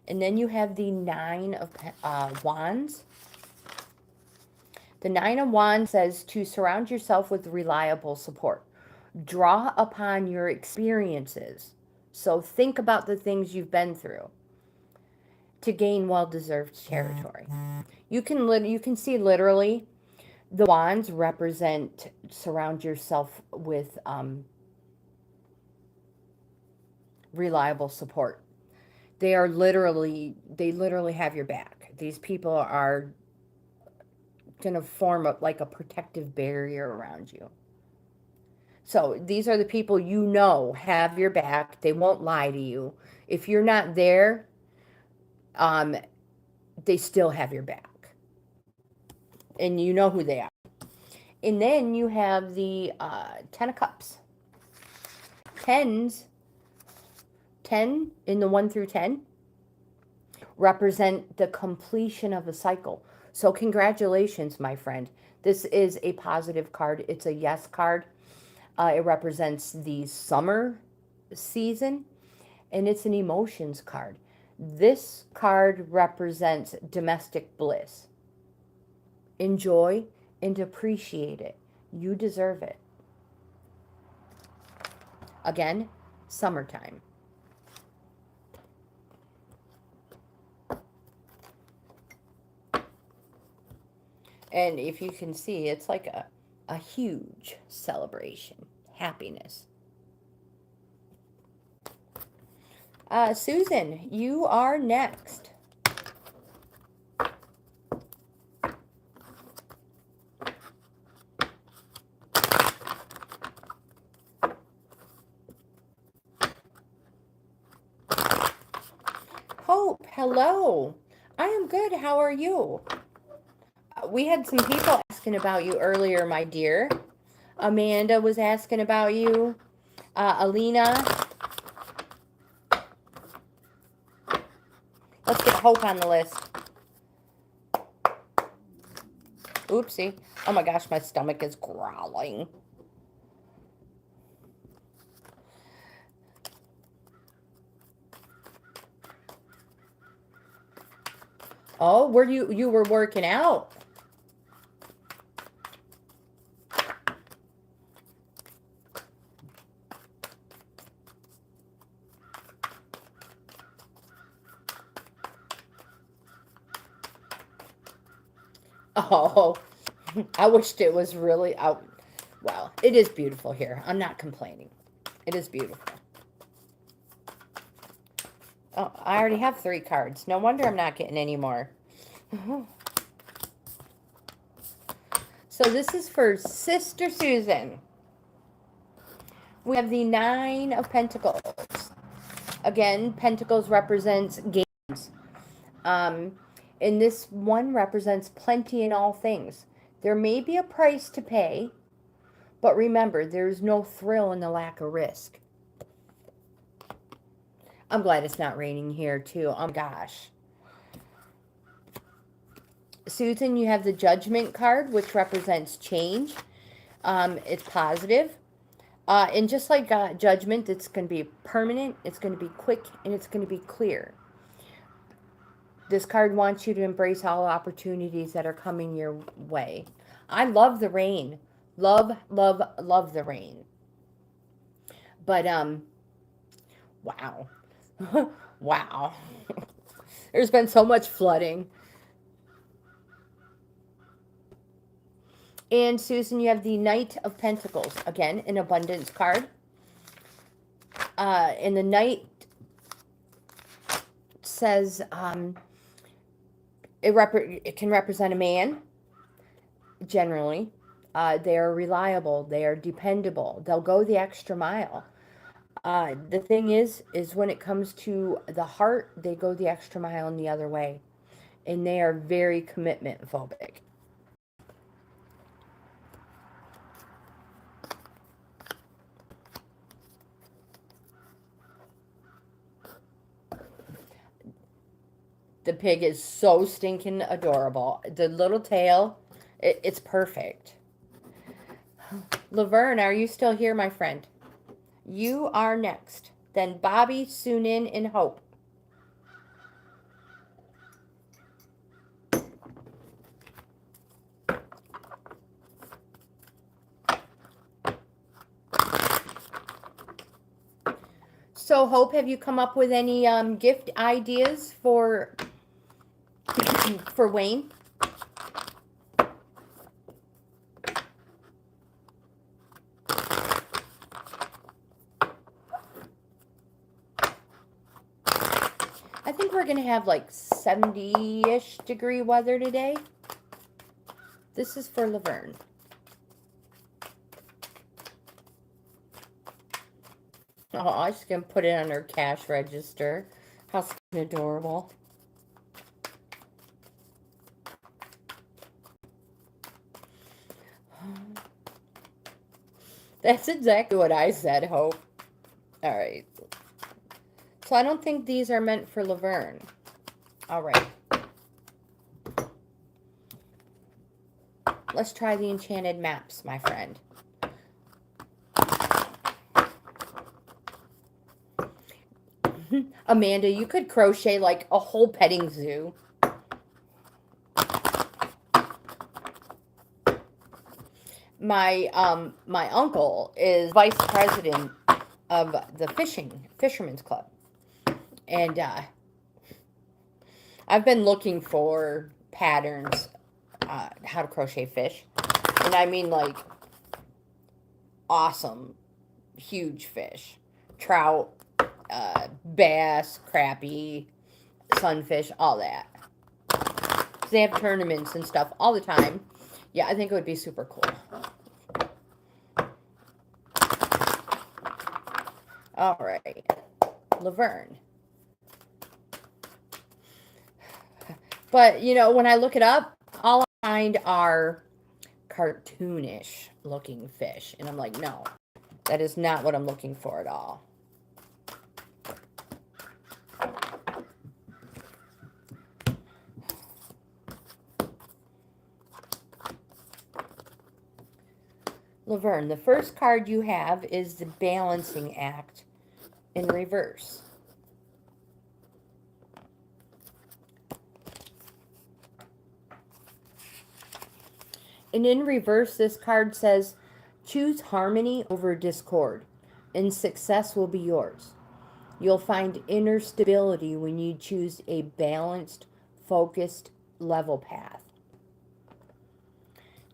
And then you have the 9 of Wands. The 9 of Wands says to surround yourself with reliable support. Draw upon your experiences. So think about the things you've been through to gain well-deserved territory. You can see literally the wands represent surround yourself with reliable support. They literally have your back. These people are going to form like a protective barrier around you. So these are the people you know have your back. They won't lie to you. If you're not there, they still have your back. And you know who they are. And then you have the 10 of Cups. 10 in the 1 through 10 represent the completion of a cycle. So congratulations, my friend. This is a positive card. It's a yes card. It represents the summer season, and it's an emotions card. This card represents domestic bliss. Enjoy and appreciate it. You deserve it. Again, summertime. And if you can see, it's like a huge celebration. Happiness. Susan, you are next. Hello. I am good. How are you? We had some people asking about you earlier, my dear. Amanda was asking about you. Alina. Let's get Hope on the list. Oopsie. Oh my gosh, my stomach is growling. Oh, you were working out? Oh, I wished it was really out. Well, it is beautiful here. I'm not complaining. It is beautiful. Oh, I already have 3 cards. No wonder I'm not getting any more. So this is for Sister Susan. We have the 9 of Pentacles. Again, Pentacles represents gains. And this one represents plenty in all things. There may be a price to pay, but remember, there's no thrill in the lack of risk. I'm glad it's not raining here, too. Oh, my gosh. Susan, you have the Judgment card, which represents change. It's positive. And just like Judgment, it's going to be permanent, it's going to be quick, and it's going to be clear. This card wants you to embrace all opportunities that are coming your way. I love the rain. Love, love, love the rain. But, wow. Wow. There's been so much flooding. And Susan, you have the Knight of Pentacles. Again, an abundance card. And the Knight says it can represent a man, generally. They are reliable. They are dependable. They'll go the extra mile. The thing is when it comes to the heart, they go the extra mile in the other way. And they are very commitment phobic. The pig is so stinking adorable. The little tail, it's perfect. Laverne, are you still here, my friend? You are next. Then Bobby, Sunan, and Hope. So, Hope, have you come up with any gift ideas for Wayne? I think we're going to have like 70-ish degree weather today. This is for Laverne. Oh, I'm just going to put it on her cash register. How adorable. That's exactly what I said, Hope. All right. So I don't think these are meant for Laverne. All right. Let's try the enchanted maps, my friend. Amanda, you could crochet like a whole petting zoo. My uncle is vice president of the fisherman's club. And I've been looking for patterns, how to crochet fish. And I mean like awesome, huge fish. Trout, bass, crappie, sunfish, all that. They have tournaments and stuff all the time. Yeah, I think it would be super cool. All right. Laverne. But, you know, when I look it up, all I find are cartoonish looking fish. And I'm like, no, that is not what I'm looking for at all. Laverne, the first card you have is the Balancing Act in reverse. And in reverse, this card says, choose harmony over discord, and success will be yours. You'll find inner stability when you choose a balanced, focused, level path.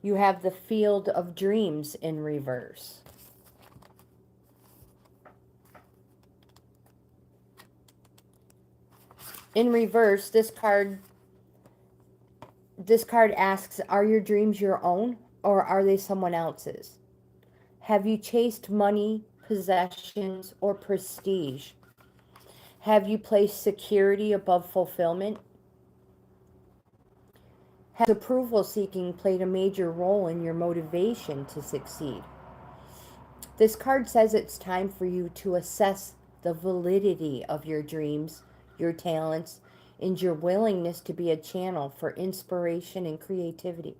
You have the Field of Dreams in reverse. In reverse, this card asks, are your dreams your own or are they someone else's? Have you chased money, possessions, or prestige? Have you placed security above fulfillment? Has approval seeking played a major role in your motivation to succeed? This card says it's time for you to assess the validity of your dreams, your talents, and your willingness to be a channel for inspiration and creativity.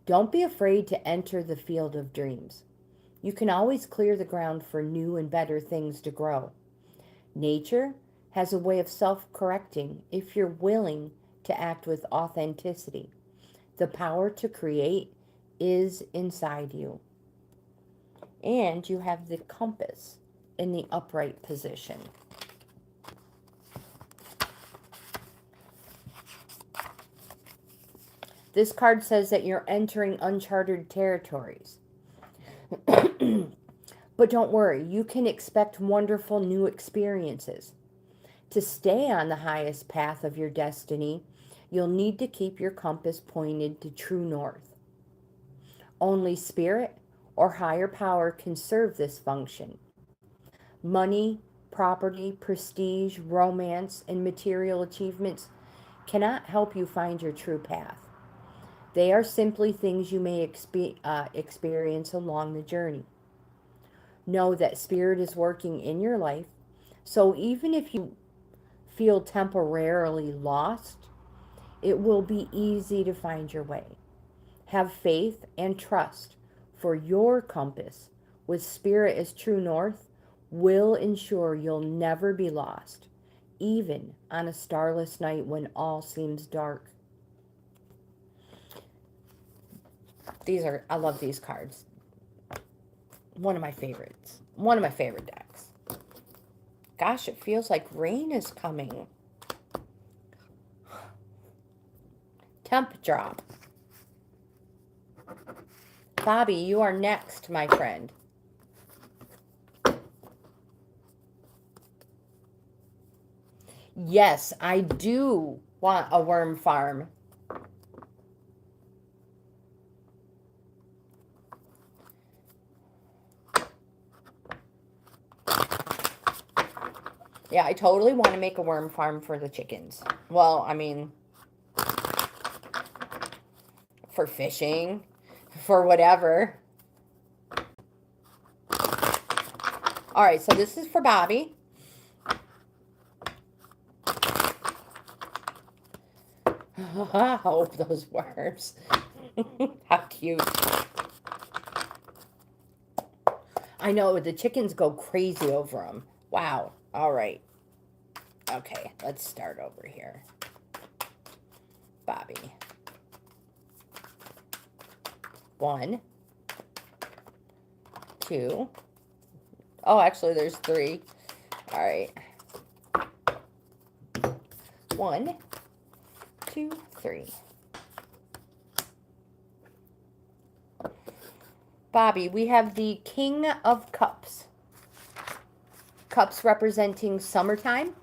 Don't be afraid to enter the field of dreams. You can always clear the ground for new and better things to grow. Nature has a way of self-correcting if you're willing to act with authenticity. The power to create is inside you. And you have the compass in the upright position. This card says that you're entering uncharted territories. But don't worry, you can expect wonderful new experiences. To stay on the highest path of your destiny, you'll need to keep your compass pointed to true north. Only spirit or higher power can serve this function. Money, property, prestige, romance, and material achievements cannot help you find your true path. They are simply things you may experience along the journey. Know that Spirit is working in your life, so even if you feel temporarily lost, it will be easy to find your way. Have faith and trust, for your compass, with Spirit as true north, will ensure you'll never be lost, even on a starless night when all seems dark. I love these cards. One of my favorites. One of my favorite decks. Gosh, it feels like rain is coming. Temp drop. Bobby, you are next, my friend. Yes, I do want a worm farm. Yeah, I totally want to make a worm farm for the chickens. Well, I mean, for fishing, for whatever. All right, so this is for Bobby. Oh, those worms. How cute. I know, the chickens go crazy over them. Wow. All right. Okay, let's start over here. Bobby. 1, 2. Oh, actually, there's 3. All right. 1, 2, 3. Bobby, we have the King of Cups. Cups representing summertime.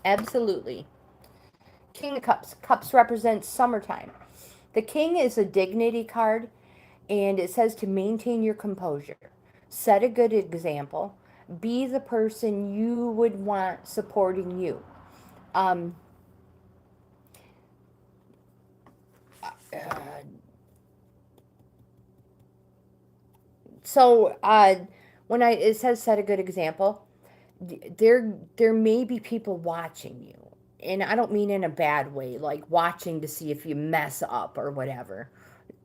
Absolutely. King of Cups. Cups represent summertime. The King is a dignity card. And it says to maintain your composure, set a good example, be the person you would want supporting you. Um, uh, so when it says set a good example, there may be people watching you, and I don't mean in a bad way, like watching to see if you mess up or whatever.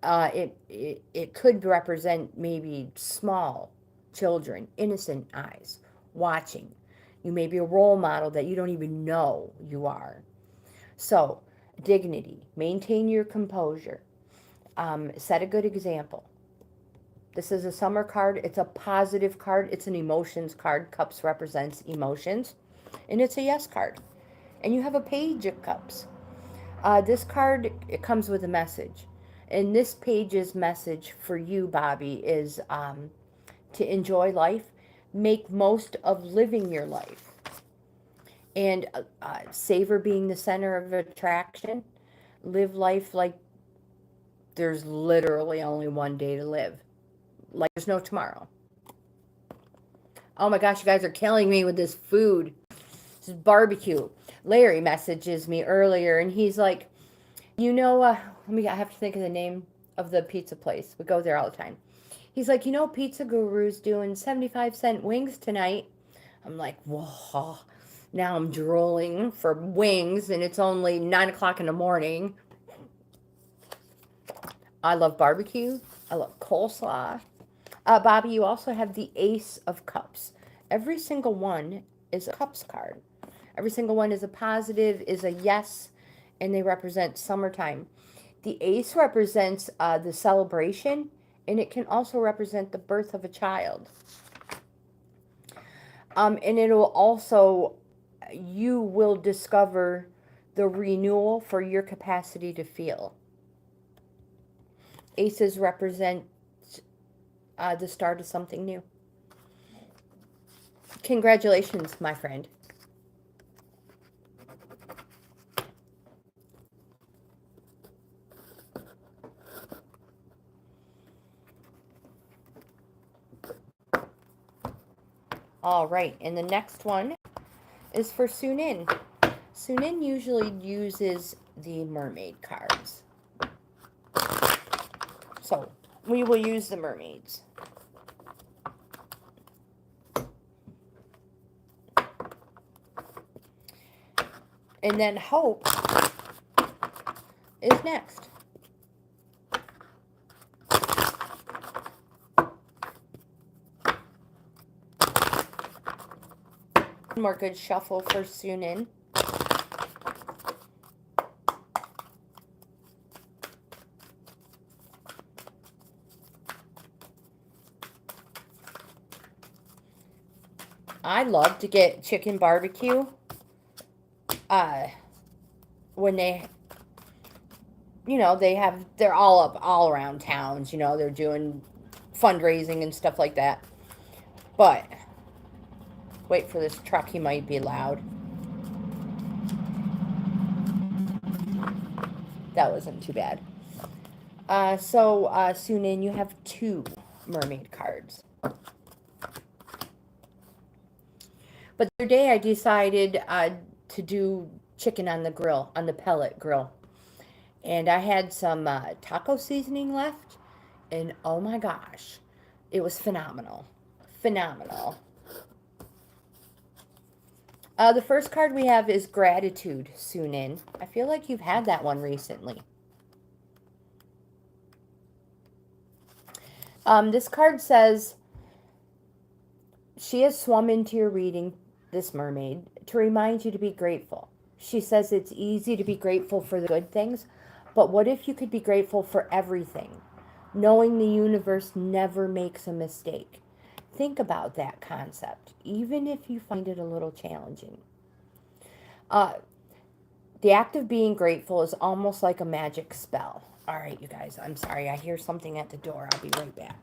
It could represent maybe small children, innocent eyes watching. You may be a role model that you don't even know you are. So, dignity, maintain your composure, set a good example. This is a summer card. It's a positive card. It's an emotions card. Cups represents emotions. And it's a yes card. And you have a page of cups. This card, it comes with a message. And this page's message for you, Bobby, is to enjoy life. Make most of living your life. And savor being the center of attraction. Live life like there's literally only one day to live. Like there's no tomorrow. Oh my gosh, you guys are killing me with this food. This is barbecue. Larry messages me earlier and he's like, I have to think of the name of the pizza place. We go there all the time. He's like, Pizza Guru's doing 75-cent wings tonight. I'm like, whoa. Now I'm drooling for wings and it's only 9 o'clock in the morning. I love barbecue. I love coleslaw. Bobby, you also have the Ace of Cups. Every single one is a Cups card. Every single one is a positive, is a yes, and they represent summertime. The Ace represents the celebration, and it can also represent the birth of a child. And it'll also, you will discover the renewal for your capacity to feel. Aces represent the start of something new. Congratulations, my friend. All right, and the next one is for Sunin. Sunin usually uses the mermaid cards. So we will use the mermaids. And then Hope is next. One more good shuffle for Sunin. I love to get chicken barbecue when they're all around towns, they're doing fundraising and stuff like that. But wait for this truck, he might be loud. That wasn't too bad. So Sunin, you have 2 mermaid cards. But the other day I decided to do chicken on the grill, on the pellet grill. And I had some taco seasoning left. And oh my gosh, it was phenomenal. Phenomenal. The first card we have is Gratitude, Sunin. I feel like you've had that one recently. This card says, she has swum into your reading, this mermaid, to remind you to be grateful. She says it's easy to be grateful for the good things, but what if you could be grateful for everything, knowing the universe never makes a mistake? Think about that concept, even if you find it a little challenging. The act of being grateful is almost like a magic spell. All right, you guys, I'm sorry. I hear something at the door. I'll be right back.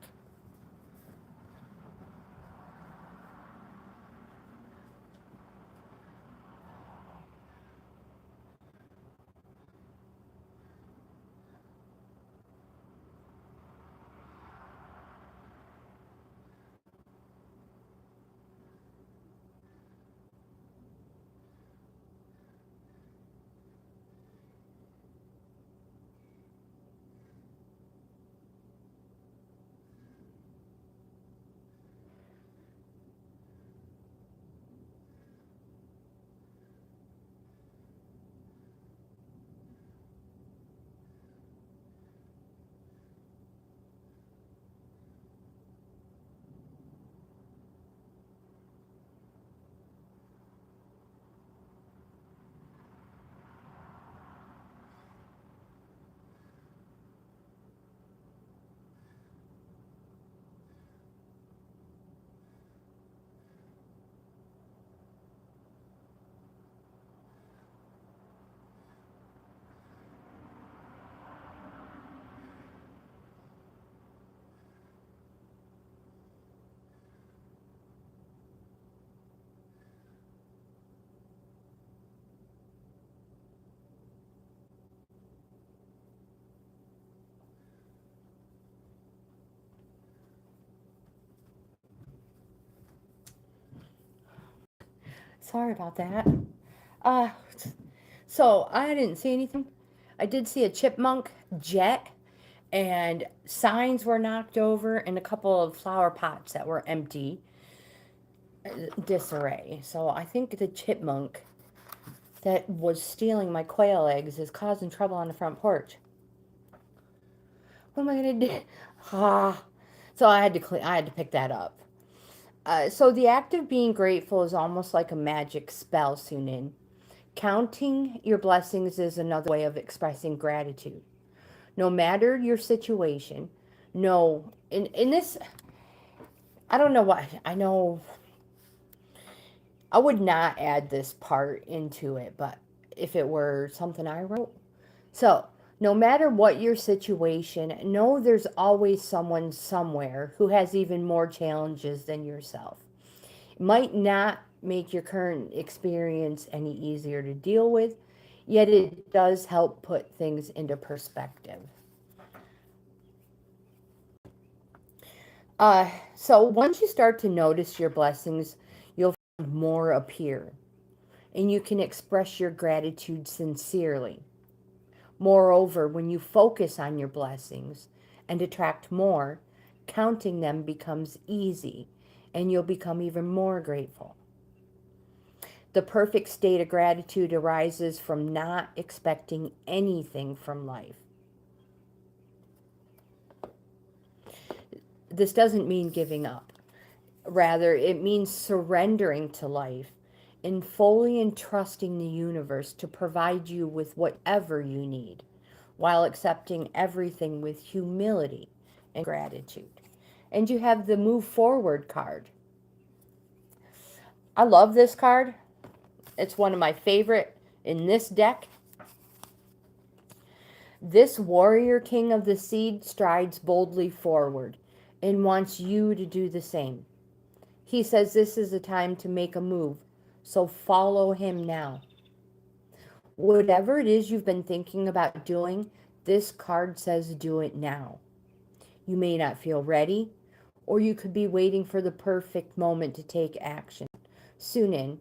Sorry about that. Uh, so I didn't see anything. I did see a chipmunk jet, and signs were knocked over, and a couple of flower pots that were empty. Disarray. So I think the chipmunk that was stealing my quail eggs is causing trouble on the front porch. What am I gonna do? Ah. So I had to pick that up. So the act of being grateful is almost like a magic spell, Sunin. Counting your blessings is another way of expressing gratitude. No matter your situation, no, in this, I don't know why, I know I would not add this part into it, but if it were something I wrote. So, no matter what your situation, know there's always someone somewhere who has even more challenges than yourself. It might not make your current experience any easier to deal with, yet it does help put things into perspective. So once you start to notice your blessings, you'll find more appear, and you can express your gratitude sincerely. Moreover, when you focus on your blessings and attract more, counting them becomes easy, and you'll become even more grateful. The perfect state of gratitude arises from not expecting anything from life. This doesn't mean giving up. Rather, it means surrendering to life and fully entrusting the universe to provide you with whatever you need, while accepting everything with humility and gratitude. And you have the Move Forward card. I love this card. It's one of my favorite in this deck. This warrior king of the seed strides boldly forward and wants you to do the same. He says this is a time to make a move, so follow him now. Whatever it is you've been thinking about doing, this card says do it now. You may not feel ready, or you could be waiting for the perfect moment to take action. Sunin,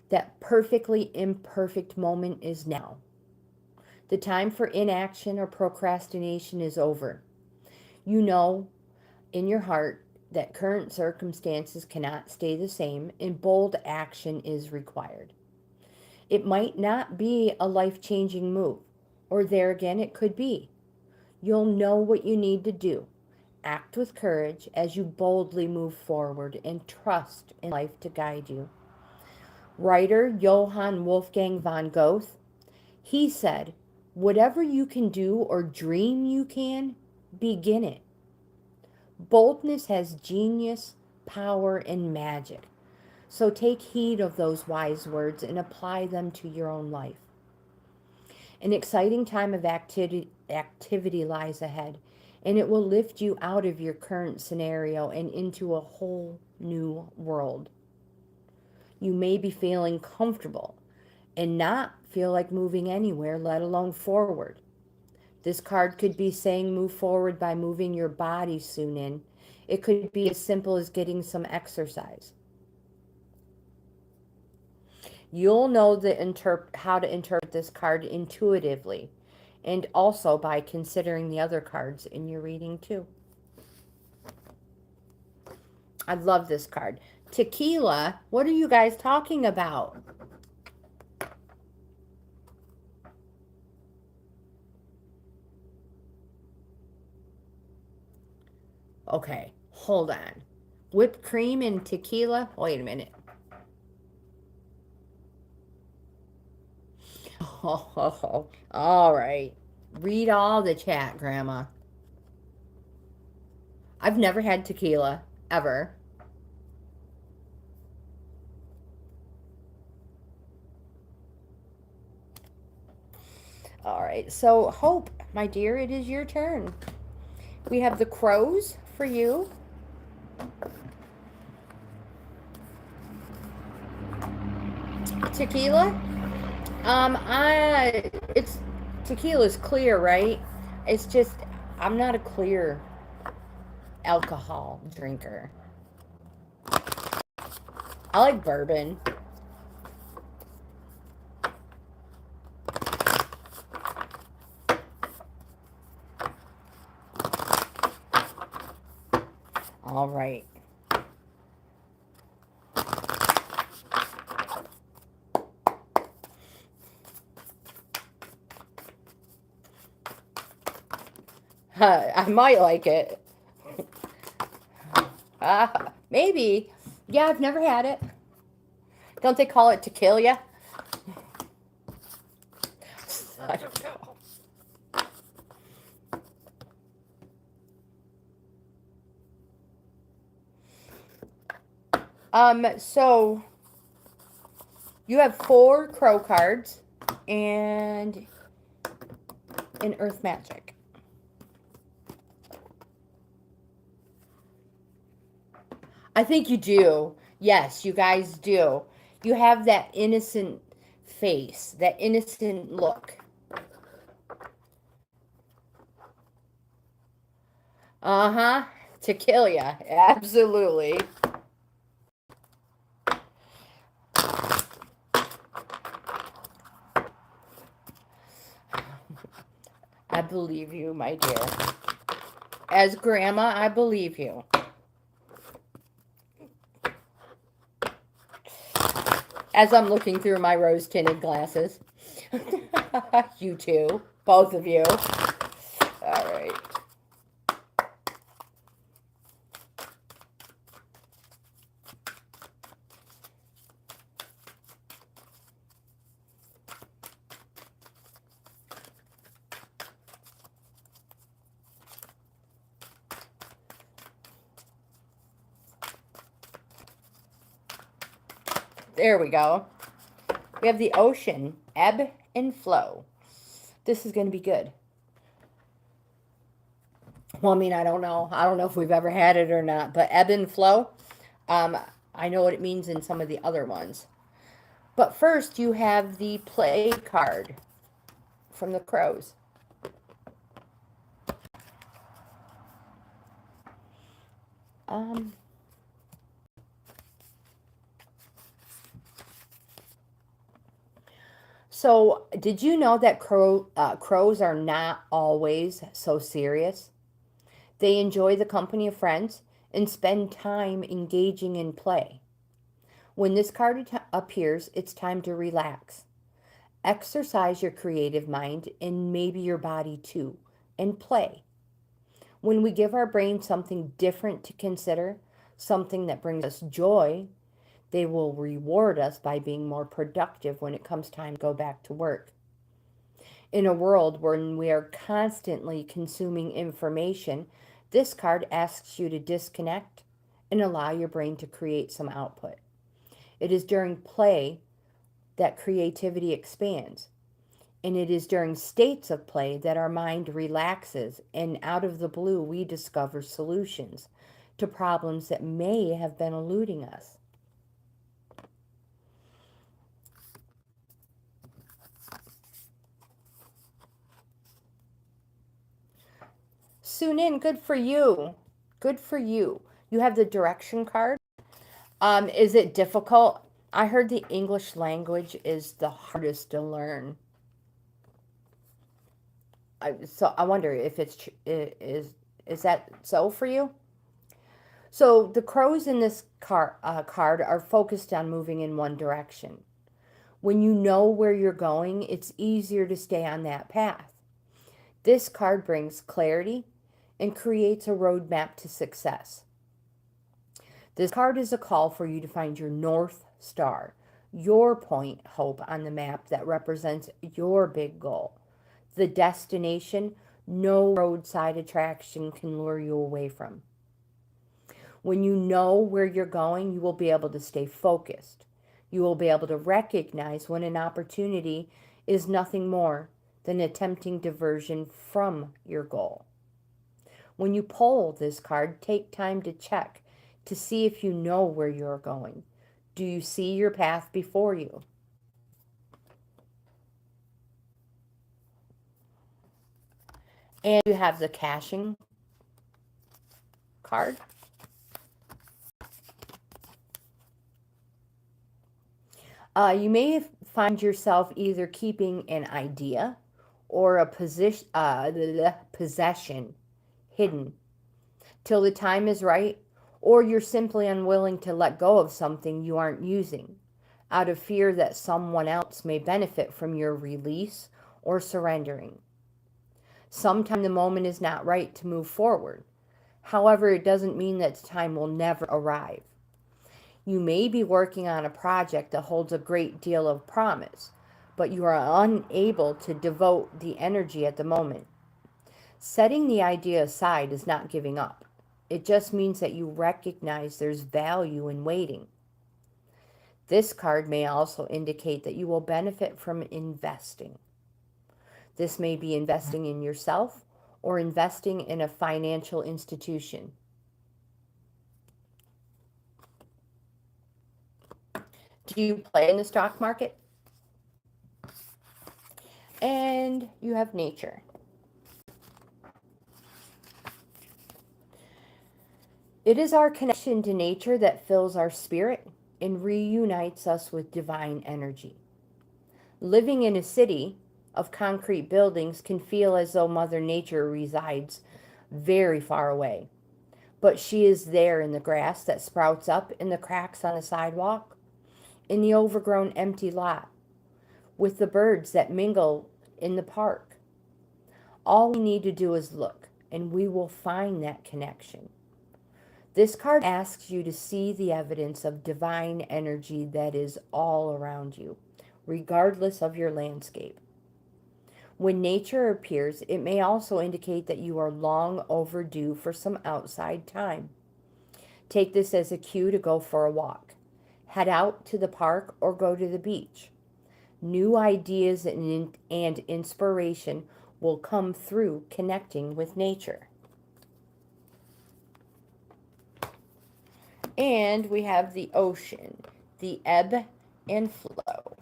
that perfectly imperfect moment is now. The time for inaction or procrastination is over. You know in your heart that current circumstances cannot stay the same, and bold action is required. It might not be a life-changing move, or there again it could be. You'll know what you need to do. Act with courage as you boldly move forward and trust in life to guide you. Writer Johann Wolfgang von Goethe, he said, whatever you can do or dream you can, begin it. Boldness has genius, power, and magic. So take heed of those wise words and apply them to your own life. An exciting time of activity lies ahead, and it will lift you out of your current scenario and into a whole new world. You may be feeling comfortable and not feel like moving anywhere, let alone forward. This card could be saying move forward by moving your body soon in. It could be as simple as getting some exercise. You'll know how to interpret this card intuitively, and also by considering the other cards in your reading too. I love this card. Tequila, what are you guys talking about? Okay, hold on. Whipped cream and tequila? Wait a minute. Oh, all right. Read all the chat, Grandma. I've never had tequila, ever. All right, so Hope, my dear, it is your turn. We have the crows for you. Tequila? It's tequila's clear, right? It's just I'm not a clear alcohol drinker. I like bourbon. All right. I might like it. Maybe. Yeah, I've never had it. Don't they call it to kill ya? I don't know. So you have 4 crow cards and an earth magic. I think you do. Yes, you guys do. You have that innocent face, that innocent look. Uh-huh. To kill ya. Absolutely. I believe you, my dear. As grandma, I believe you. As I'm looking through my rose-tinted glasses. You too. Both of you. All right. There we go. We have the ocean, ebb and flow. This is going to be good. Well, I mean, I don't know. I don't know if we've ever had it or not, but ebb and flow, I know what it means in some of the other ones. But first, you have the play card from the crows. So, did you know that crows are not always so serious? They enjoy the company of friends and spend time engaging in play. When this card appears, it's time to relax. Exercise your creative mind and maybe your body too, and play. When we give our brain something different to consider, something that brings us joy, they will reward us by being more productive when it comes time to go back to work. In a world where we are constantly consuming information, this card asks you to disconnect and allow your brain to create some output. It is during play that creativity expands. And it is during states of play that our mind relaxes, and out of the blue, we discover solutions to problems that may have been eluding us. Sunin, good for you. Good for you. You have the direction card. Is it difficult? I heard the English language is the hardest to learn. So I wonder if is that so for you? So the crows in this card are focused on moving in one direction. When you know where you're going, it's easier to stay on that path. This card brings clarity and creates a roadmap to success. This card is a call for you to find your North Star, your point hope on the map that represents your big goal. The destination no roadside attraction can lure you away from. When you know where you're going, you will be able to stay focused. You will be able to recognize when an opportunity is nothing more than a tempting diversion from your goal. When you pull this card, take time to check to see if you know where you're going. Do you see your path before you? And you have the caching card. You may find yourself either keeping an idea or a possession hidden till the time is right, or you're simply unwilling to let go of something you aren't using, out of fear that someone else may benefit from your release or surrendering. Sometimes the moment is not right to move forward. However, it doesn't mean that the time will never arrive. You may be working on a project that holds a great deal of promise, but you are unable to devote the energy at the moment. Setting the idea aside is not giving up. It just means that you recognize there's value in waiting. This card may also indicate that you will benefit from investing. This may be investing in yourself or investing in a financial institution. Do you play in the stock market? And you have nature. It is our connection to nature that fills our spirit and reunites us with divine energy. Living in a city of concrete buildings can feel as though Mother Nature resides very far away. But she is there in the grass that sprouts up in the cracks on the sidewalk, in the overgrown empty lot, with the birds that mingle in the park. All we need to do is look, and we will find that connection. This card asks you to see the evidence of divine energy that is all around you, regardless of your landscape. When nature appears, it may also indicate that you are long overdue for some outside time. Take this as a cue to go for a walk. Head out to the park or go to the beach. New ideas and inspiration will come through connecting with nature. And we have the ocean, the ebb and flow.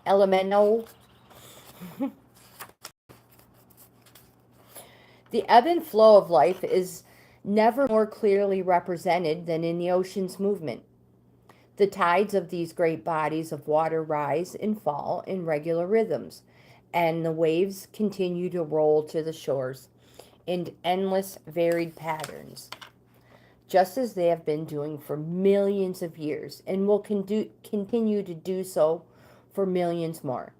Elemental. The ebb and flow of life is never more clearly represented than in the ocean's movement. The tides of these great bodies of water rise and fall in regular rhythms, and the waves continue to roll to the shores in endless, varied patterns, just as they have been doing for millions of years and will continue to do so for millions more.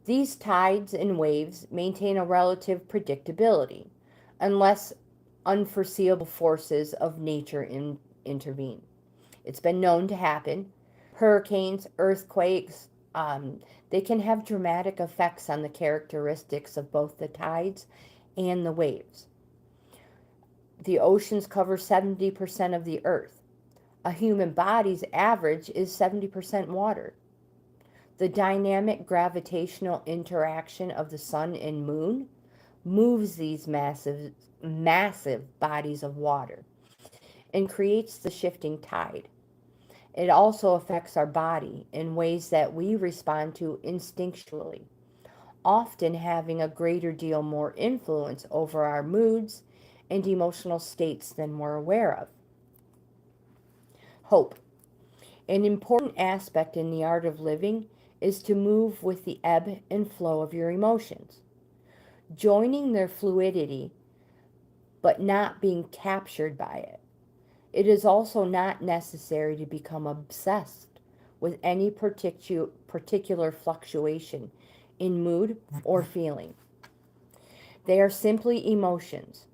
These tides and waves maintain a relative predictability, unless unforeseeable forces of nature intervene. It's been known to happen. Hurricanes, earthquakes, they can have dramatic effects on the characteristics of both the tides and the waves. The oceans cover 70% of the earth. A human body's average is 70% water. The dynamic gravitational interaction of the sun and moon moves these massive bodies of water and creates the shifting tide. It also affects our body in ways that we respond to instinctually, often having a greater deal more influence over our moods and emotional states than we're aware of. Hope. An important aspect in the art of living is to move with the ebb and flow of your emotions, joining their fluidity but not being captured by it. It is also not necessary to become obsessed with any particular fluctuation in mood or feeling. They are simply emotions,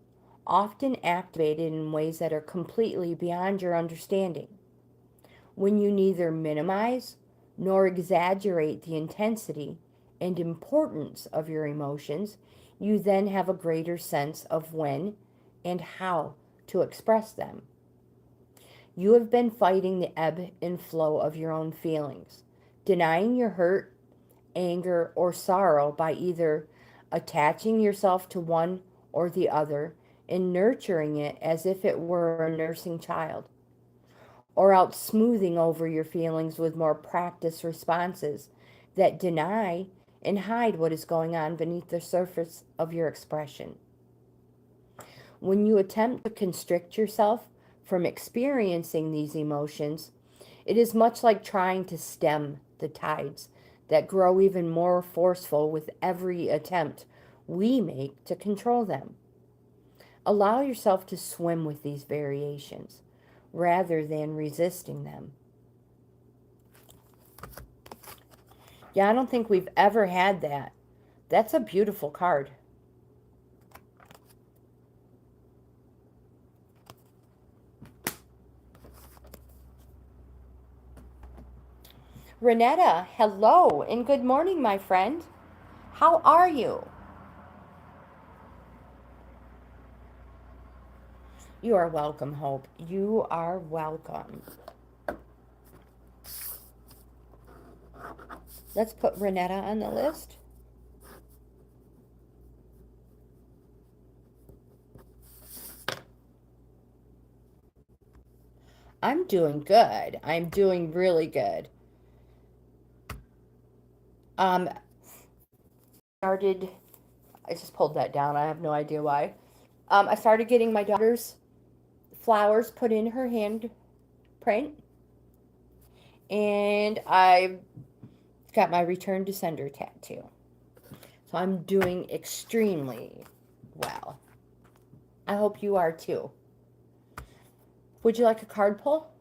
often activated in ways that are completely beyond your understanding. When you neither minimize nor exaggerate the intensity and importance of your emotions, you then have a greater sense of when and how to express them. You have been fighting the ebb and flow of your own feelings, denying your hurt, anger, or sorrow by either attaching yourself to one or the other and nurturing it as if it were a nursing child, or out smoothing over your feelings with more practiced responses that deny and hide what is going on beneath the surface of your expression. When you attempt to constrict yourself from experiencing these emotions, it is much like trying to stem the tides that grow even more forceful with every attempt we make to control them. Allow yourself to swim with these variations rather than resisting them. Yeah, I don't think we've ever had that. That's a beautiful card. Renetta, hello and good morning, my friend. How are you? You are welcome, Hope. You are welcome. Let's put Renetta on the list. I'm doing good. I'm doing really good. Started, I just pulled that down. I have no idea why. I started getting my daughter's flowers put in her hand print. And I got my return to sender tattoo. So I'm doing extremely well. I hope you are too. Would you like a card pull?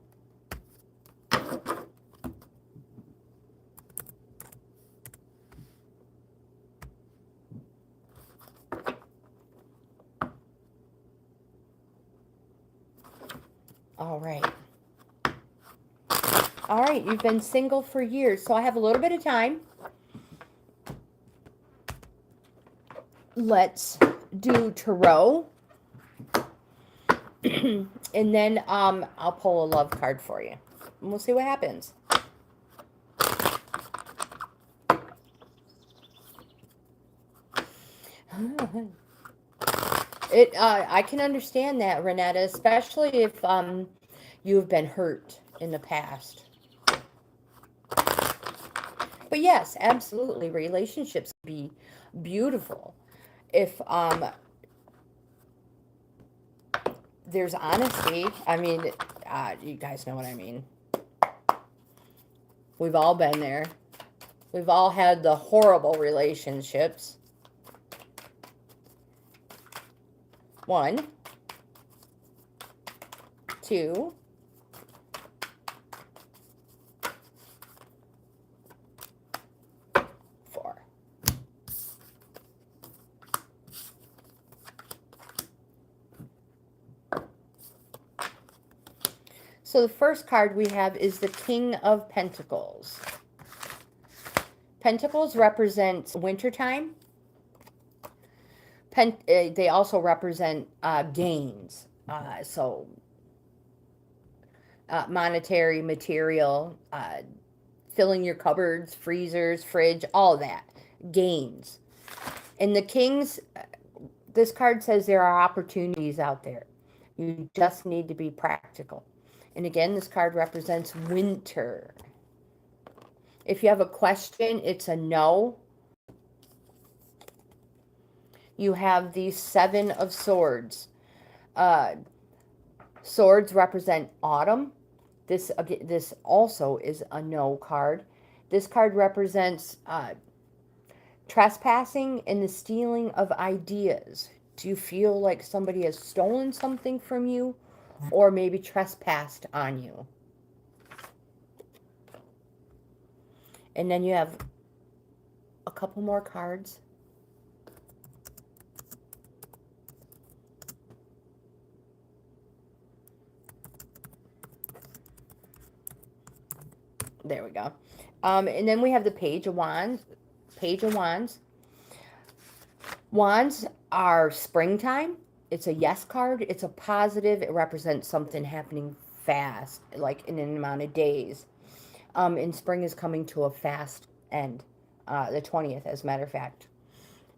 All right. All right, you've been single for years, so I have a little bit of time. Let's do tarot. And then I'll pull a love card for you. And we'll see what happens. I can understand that, Renetta, especially if you've been hurt in the past. But yes, absolutely, relationships can be beautiful if there's honesty. I mean, you guys know what I mean. We've all been there. We've all had the horrible relationships. 1, 2, 4. So the first card we have is the King of Pentacles. Pentacles represent wintertime. They also represent gains. Monetary, material, filling your cupboards, freezers, fridge, all that. Gains. And the Kings, this card says there are opportunities out there. You just need to be practical. And again, this card represents winter. If you have a question, it's a no. You have the 7 of Swords. Swords represent autumn. This also is a no card. This card represents trespassing and the stealing of ideas. Do you feel like somebody has stolen something from you or maybe trespassed on you? And then you have a couple more cards. There we go. And then we have the Page of Wands. Page of Wands. Wands are springtime. It's a yes card. It's a positive. It represents something happening fast, like in an amount of days. And spring is coming to a fast end. The 20th, as a matter of fact.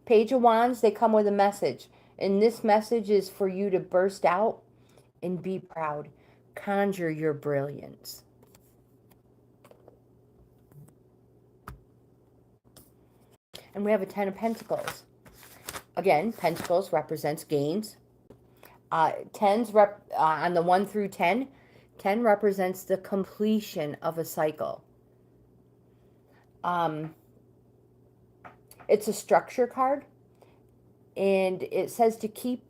Page of Wands, they come with a message. And this message is for you to burst out and be proud. Conjure your brilliance. And we have a 10 of Pentacles. Again, Pentacles represents gains. Tens on the 1 through 10, 10 represents the completion of a cycle. It's a structure card, and it says to keep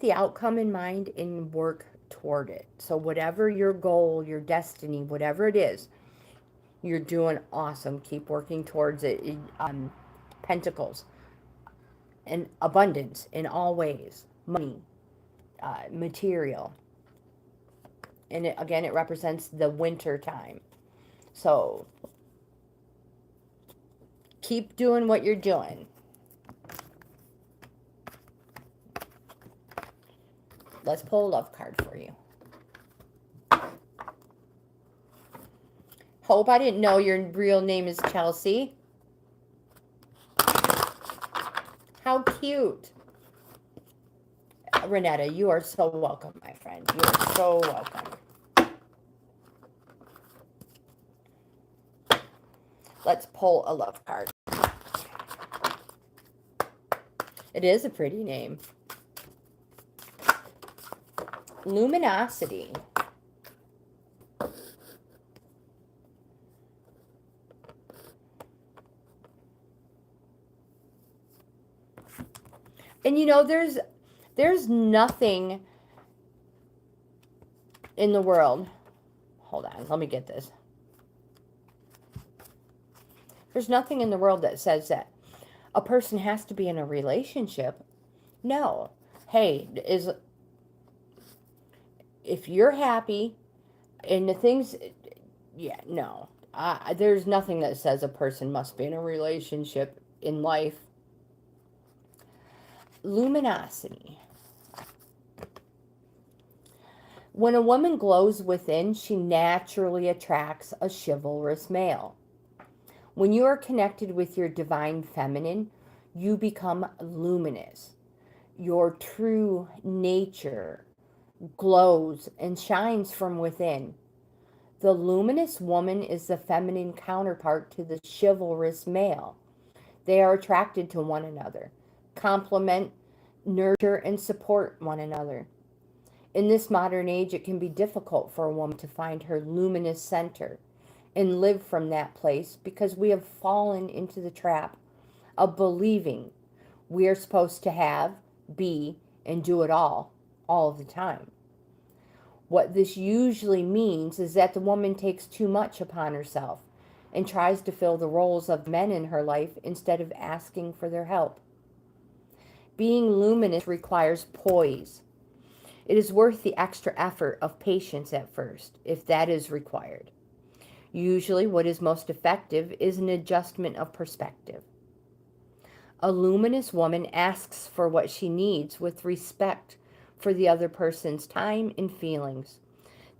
the outcome in mind and work toward it. So whatever your goal, your destiny, whatever it is, you're doing awesome. Keep working towards it. Pentacles and abundance in all ways. Money, material. And again, it represents the winter time. So keep doing what you're doing. Let's pull a love card for you. Hope I didn't know your real name is Chelsea. How cute. Renetta, you are so welcome, my friend. You are so welcome. Let's pull a love card. It is a pretty name. Luminosity. And you know, there's nothing in the world. Hold on, let me get this. There's nothing in the world that says that a person has to be in a relationship. No. Hey, if you're happy and the things, yeah, no. There's nothing that says a person must be in a relationship in life. Luminosity. When a woman glows within, she naturally attracts a chivalrous male. When you are connected with your divine feminine, you become luminous. Your true nature glows and shines from within. The luminous woman is the feminine counterpart to the chivalrous male. They are attracted to one another, complement, nurture, and support one another. In this modern age, it can be difficult for a woman to find her luminous center and live from that place because we have fallen into the trap of believing we are supposed to have, be, and do it all of the time. What this usually means is that the woman takes too much upon herself and tries to fill the roles of men in her life instead of asking for their help. Being luminous requires poise. It is worth the extra effort of patience at first, if that is required. Usually what is most effective is an adjustment of perspective. A luminous woman asks for what she needs with respect for the other person's time and feelings,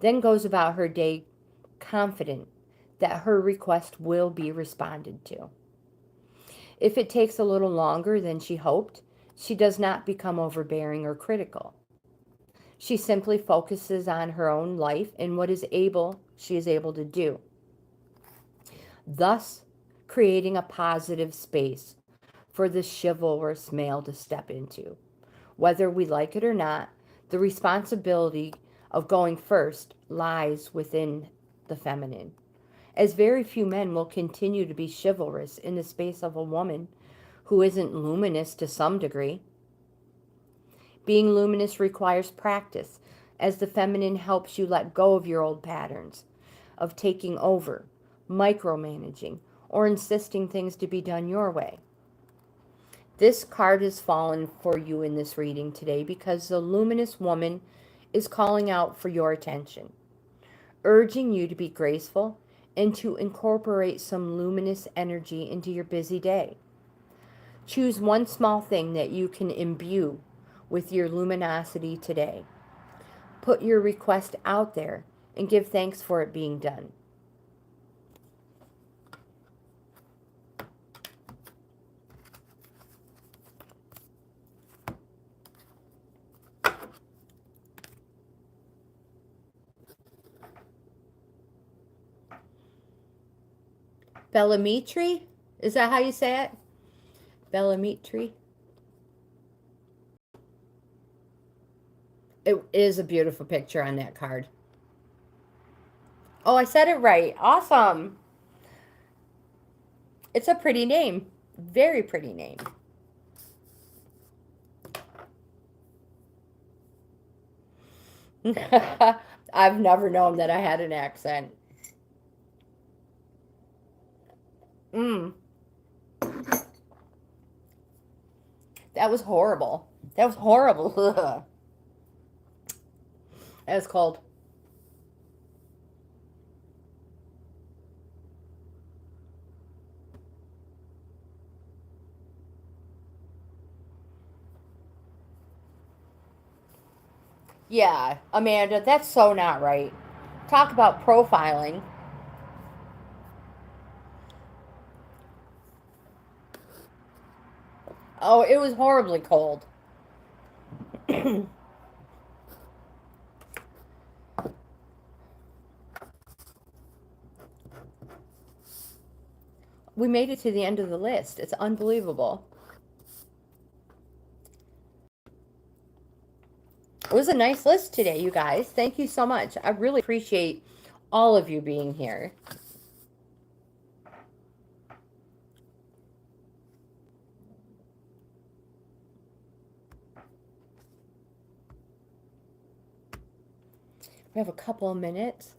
then goes about her day confident that her request will be responded to. If it takes a little longer than she hoped, she does not become overbearing or critical. She simply focuses on her own life and what she is able to do, thus creating a positive space for the chivalrous male to step into. Whether we like it or not, the responsibility of going first lies within the feminine, as very few men will continue to be chivalrous in the space of a woman who isn't luminous to some degree. Being luminous requires practice, as the feminine helps you let go of your old patterns of taking over, micromanaging, or insisting things to be done your way. This card has fallen for you in this reading today because the luminous woman is calling out for your attention, urging you to be graceful and to incorporate some luminous energy into your busy day. Choose one small thing that you can imbue with your luminosity today. Put your request out there and give thanks for it being done. Bellamitri? Is that how you say it? Bellamitri? It is a beautiful picture on that card. Oh, I said it right. Awesome. It's a pretty name. Very pretty name. I've never known that I had an accent. Mm, that was horrible. That was horrible. That was cold. Yeah, Amanda, that's so not right. Talk about profiling. Oh, it was horribly cold. We made it to the end of the list. It's unbelievable. It was a nice list today, you guys. Thank you so much. I really appreciate all of you being here. We have a couple of minutes.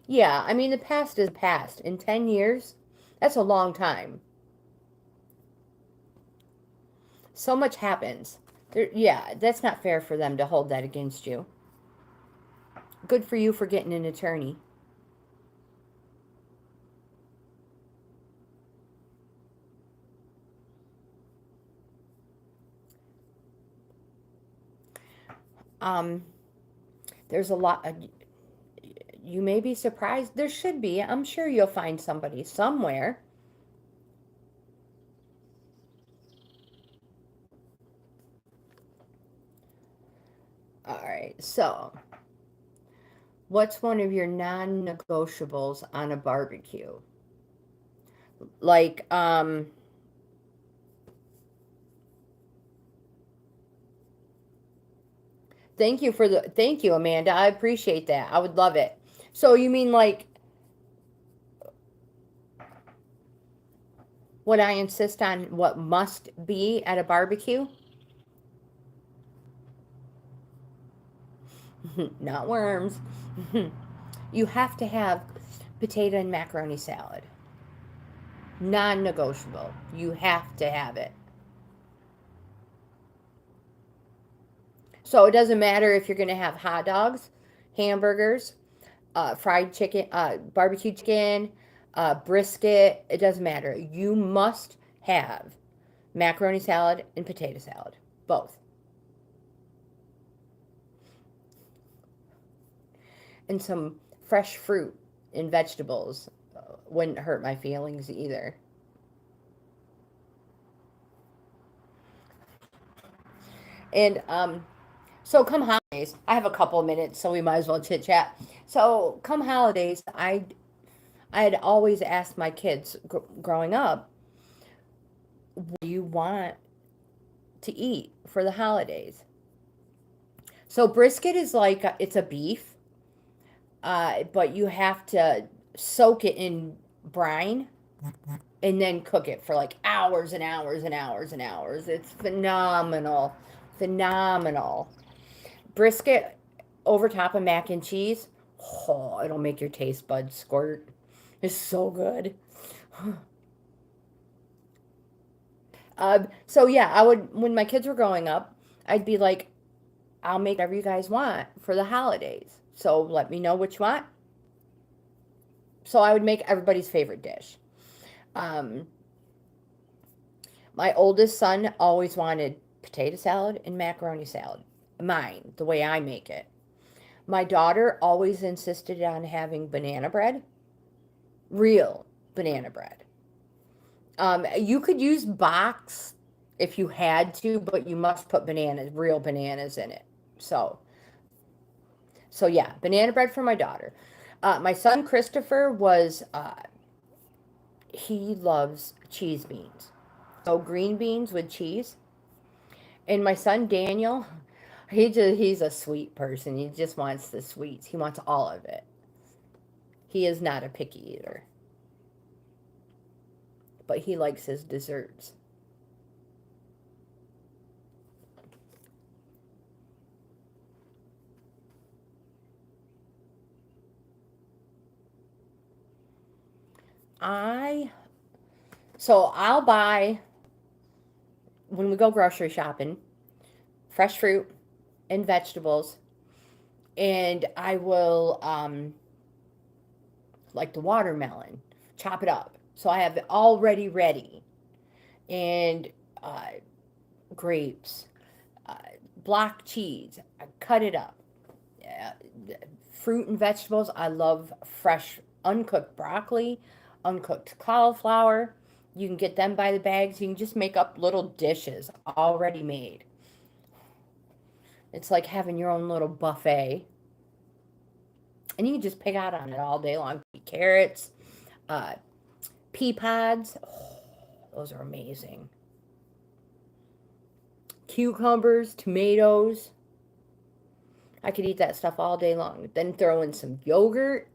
Yeah, I mean, the past is past. In 10 years, that's a long time. So much happens. Yeah, that's not fair for them to hold that against you. Good for you for getting an attorney. Um, there's a lot. You may be surprised. There should be. I'm sure you'll find somebody somewhere. All right, so what's one of your non-negotiables on a barbecue? Like, thank you, Amanda. I appreciate that. I would love it. So you mean like what I insist on what must be at a barbecue? Not worms. You have to have potato and macaroni salad. Non-negotiable. You have to have it. So it doesn't matter if you're going to have hot dogs, hamburgers, fried chicken, barbecue chicken, brisket. It doesn't matter. You must have macaroni salad and potato salad. Both. And some fresh fruit and vegetables wouldn't hurt my feelings either. And so come holidays, I have a couple of minutes, so we might as well chit chat. So come holidays, I had always asked my kids growing up, what do you want to eat for the holidays? So brisket is like it's a beef, but you have to soak it in brine and then cook it for like hours and hours and hours and hours. It's phenomenal, phenomenal. Brisket over top of mac and cheese. Oh, it'll make your taste buds squirt. It's so good. So yeah, I would when my kids were growing up, I'd be like, I'll make whatever you guys want for the holidays. So let me know what you want. So I would make everybody's favorite dish. Um, my oldest son always wanted potato salad and macaroni salad. Mine, the way I make it. My daughter always insisted on having banana bread, real banana bread. You could use box if you had to, but you must put bananas, real bananas in it. So, so yeah, banana bread for my daughter. My son Christopher was he loves cheese beans. So green beans with cheese. And my son Daniel, He's a sweet person. He just wants the sweets. He wants all of it. He is not a picky eater. But he likes his desserts. So I'll buy, when we go grocery shopping, fresh fruit and vegetables, and I will, like the watermelon, chop it up. So I have it already ready. And grapes, uh, block cheese, I cut it up. Uh, Fruit and vegetables, I love fresh, uncooked broccoli, uncooked cauliflower. You can get them by the bags. You can just make up little dishes already made. It's like having your own little buffet. And you can just pick out on it all day long. Carrots, uh, pea pods. Oh, those are amazing. Cucumbers, tomatoes. I could eat that stuff all day long. Then throw in some yogurt.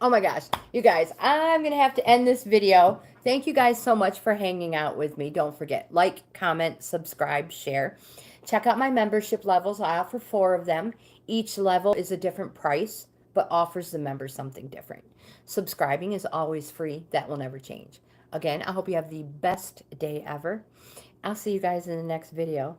Oh my gosh, you guys, I'm going to have to end this video. Thank you guys so much for hanging out with me. Don't forget, like, comment, subscribe, share. Check out my membership levels. I offer 4 of them. Each level is a different price, but offers the members something different. Subscribing is always free. That will never change. Again, I hope you have the best day ever. I'll see you guys in the next video.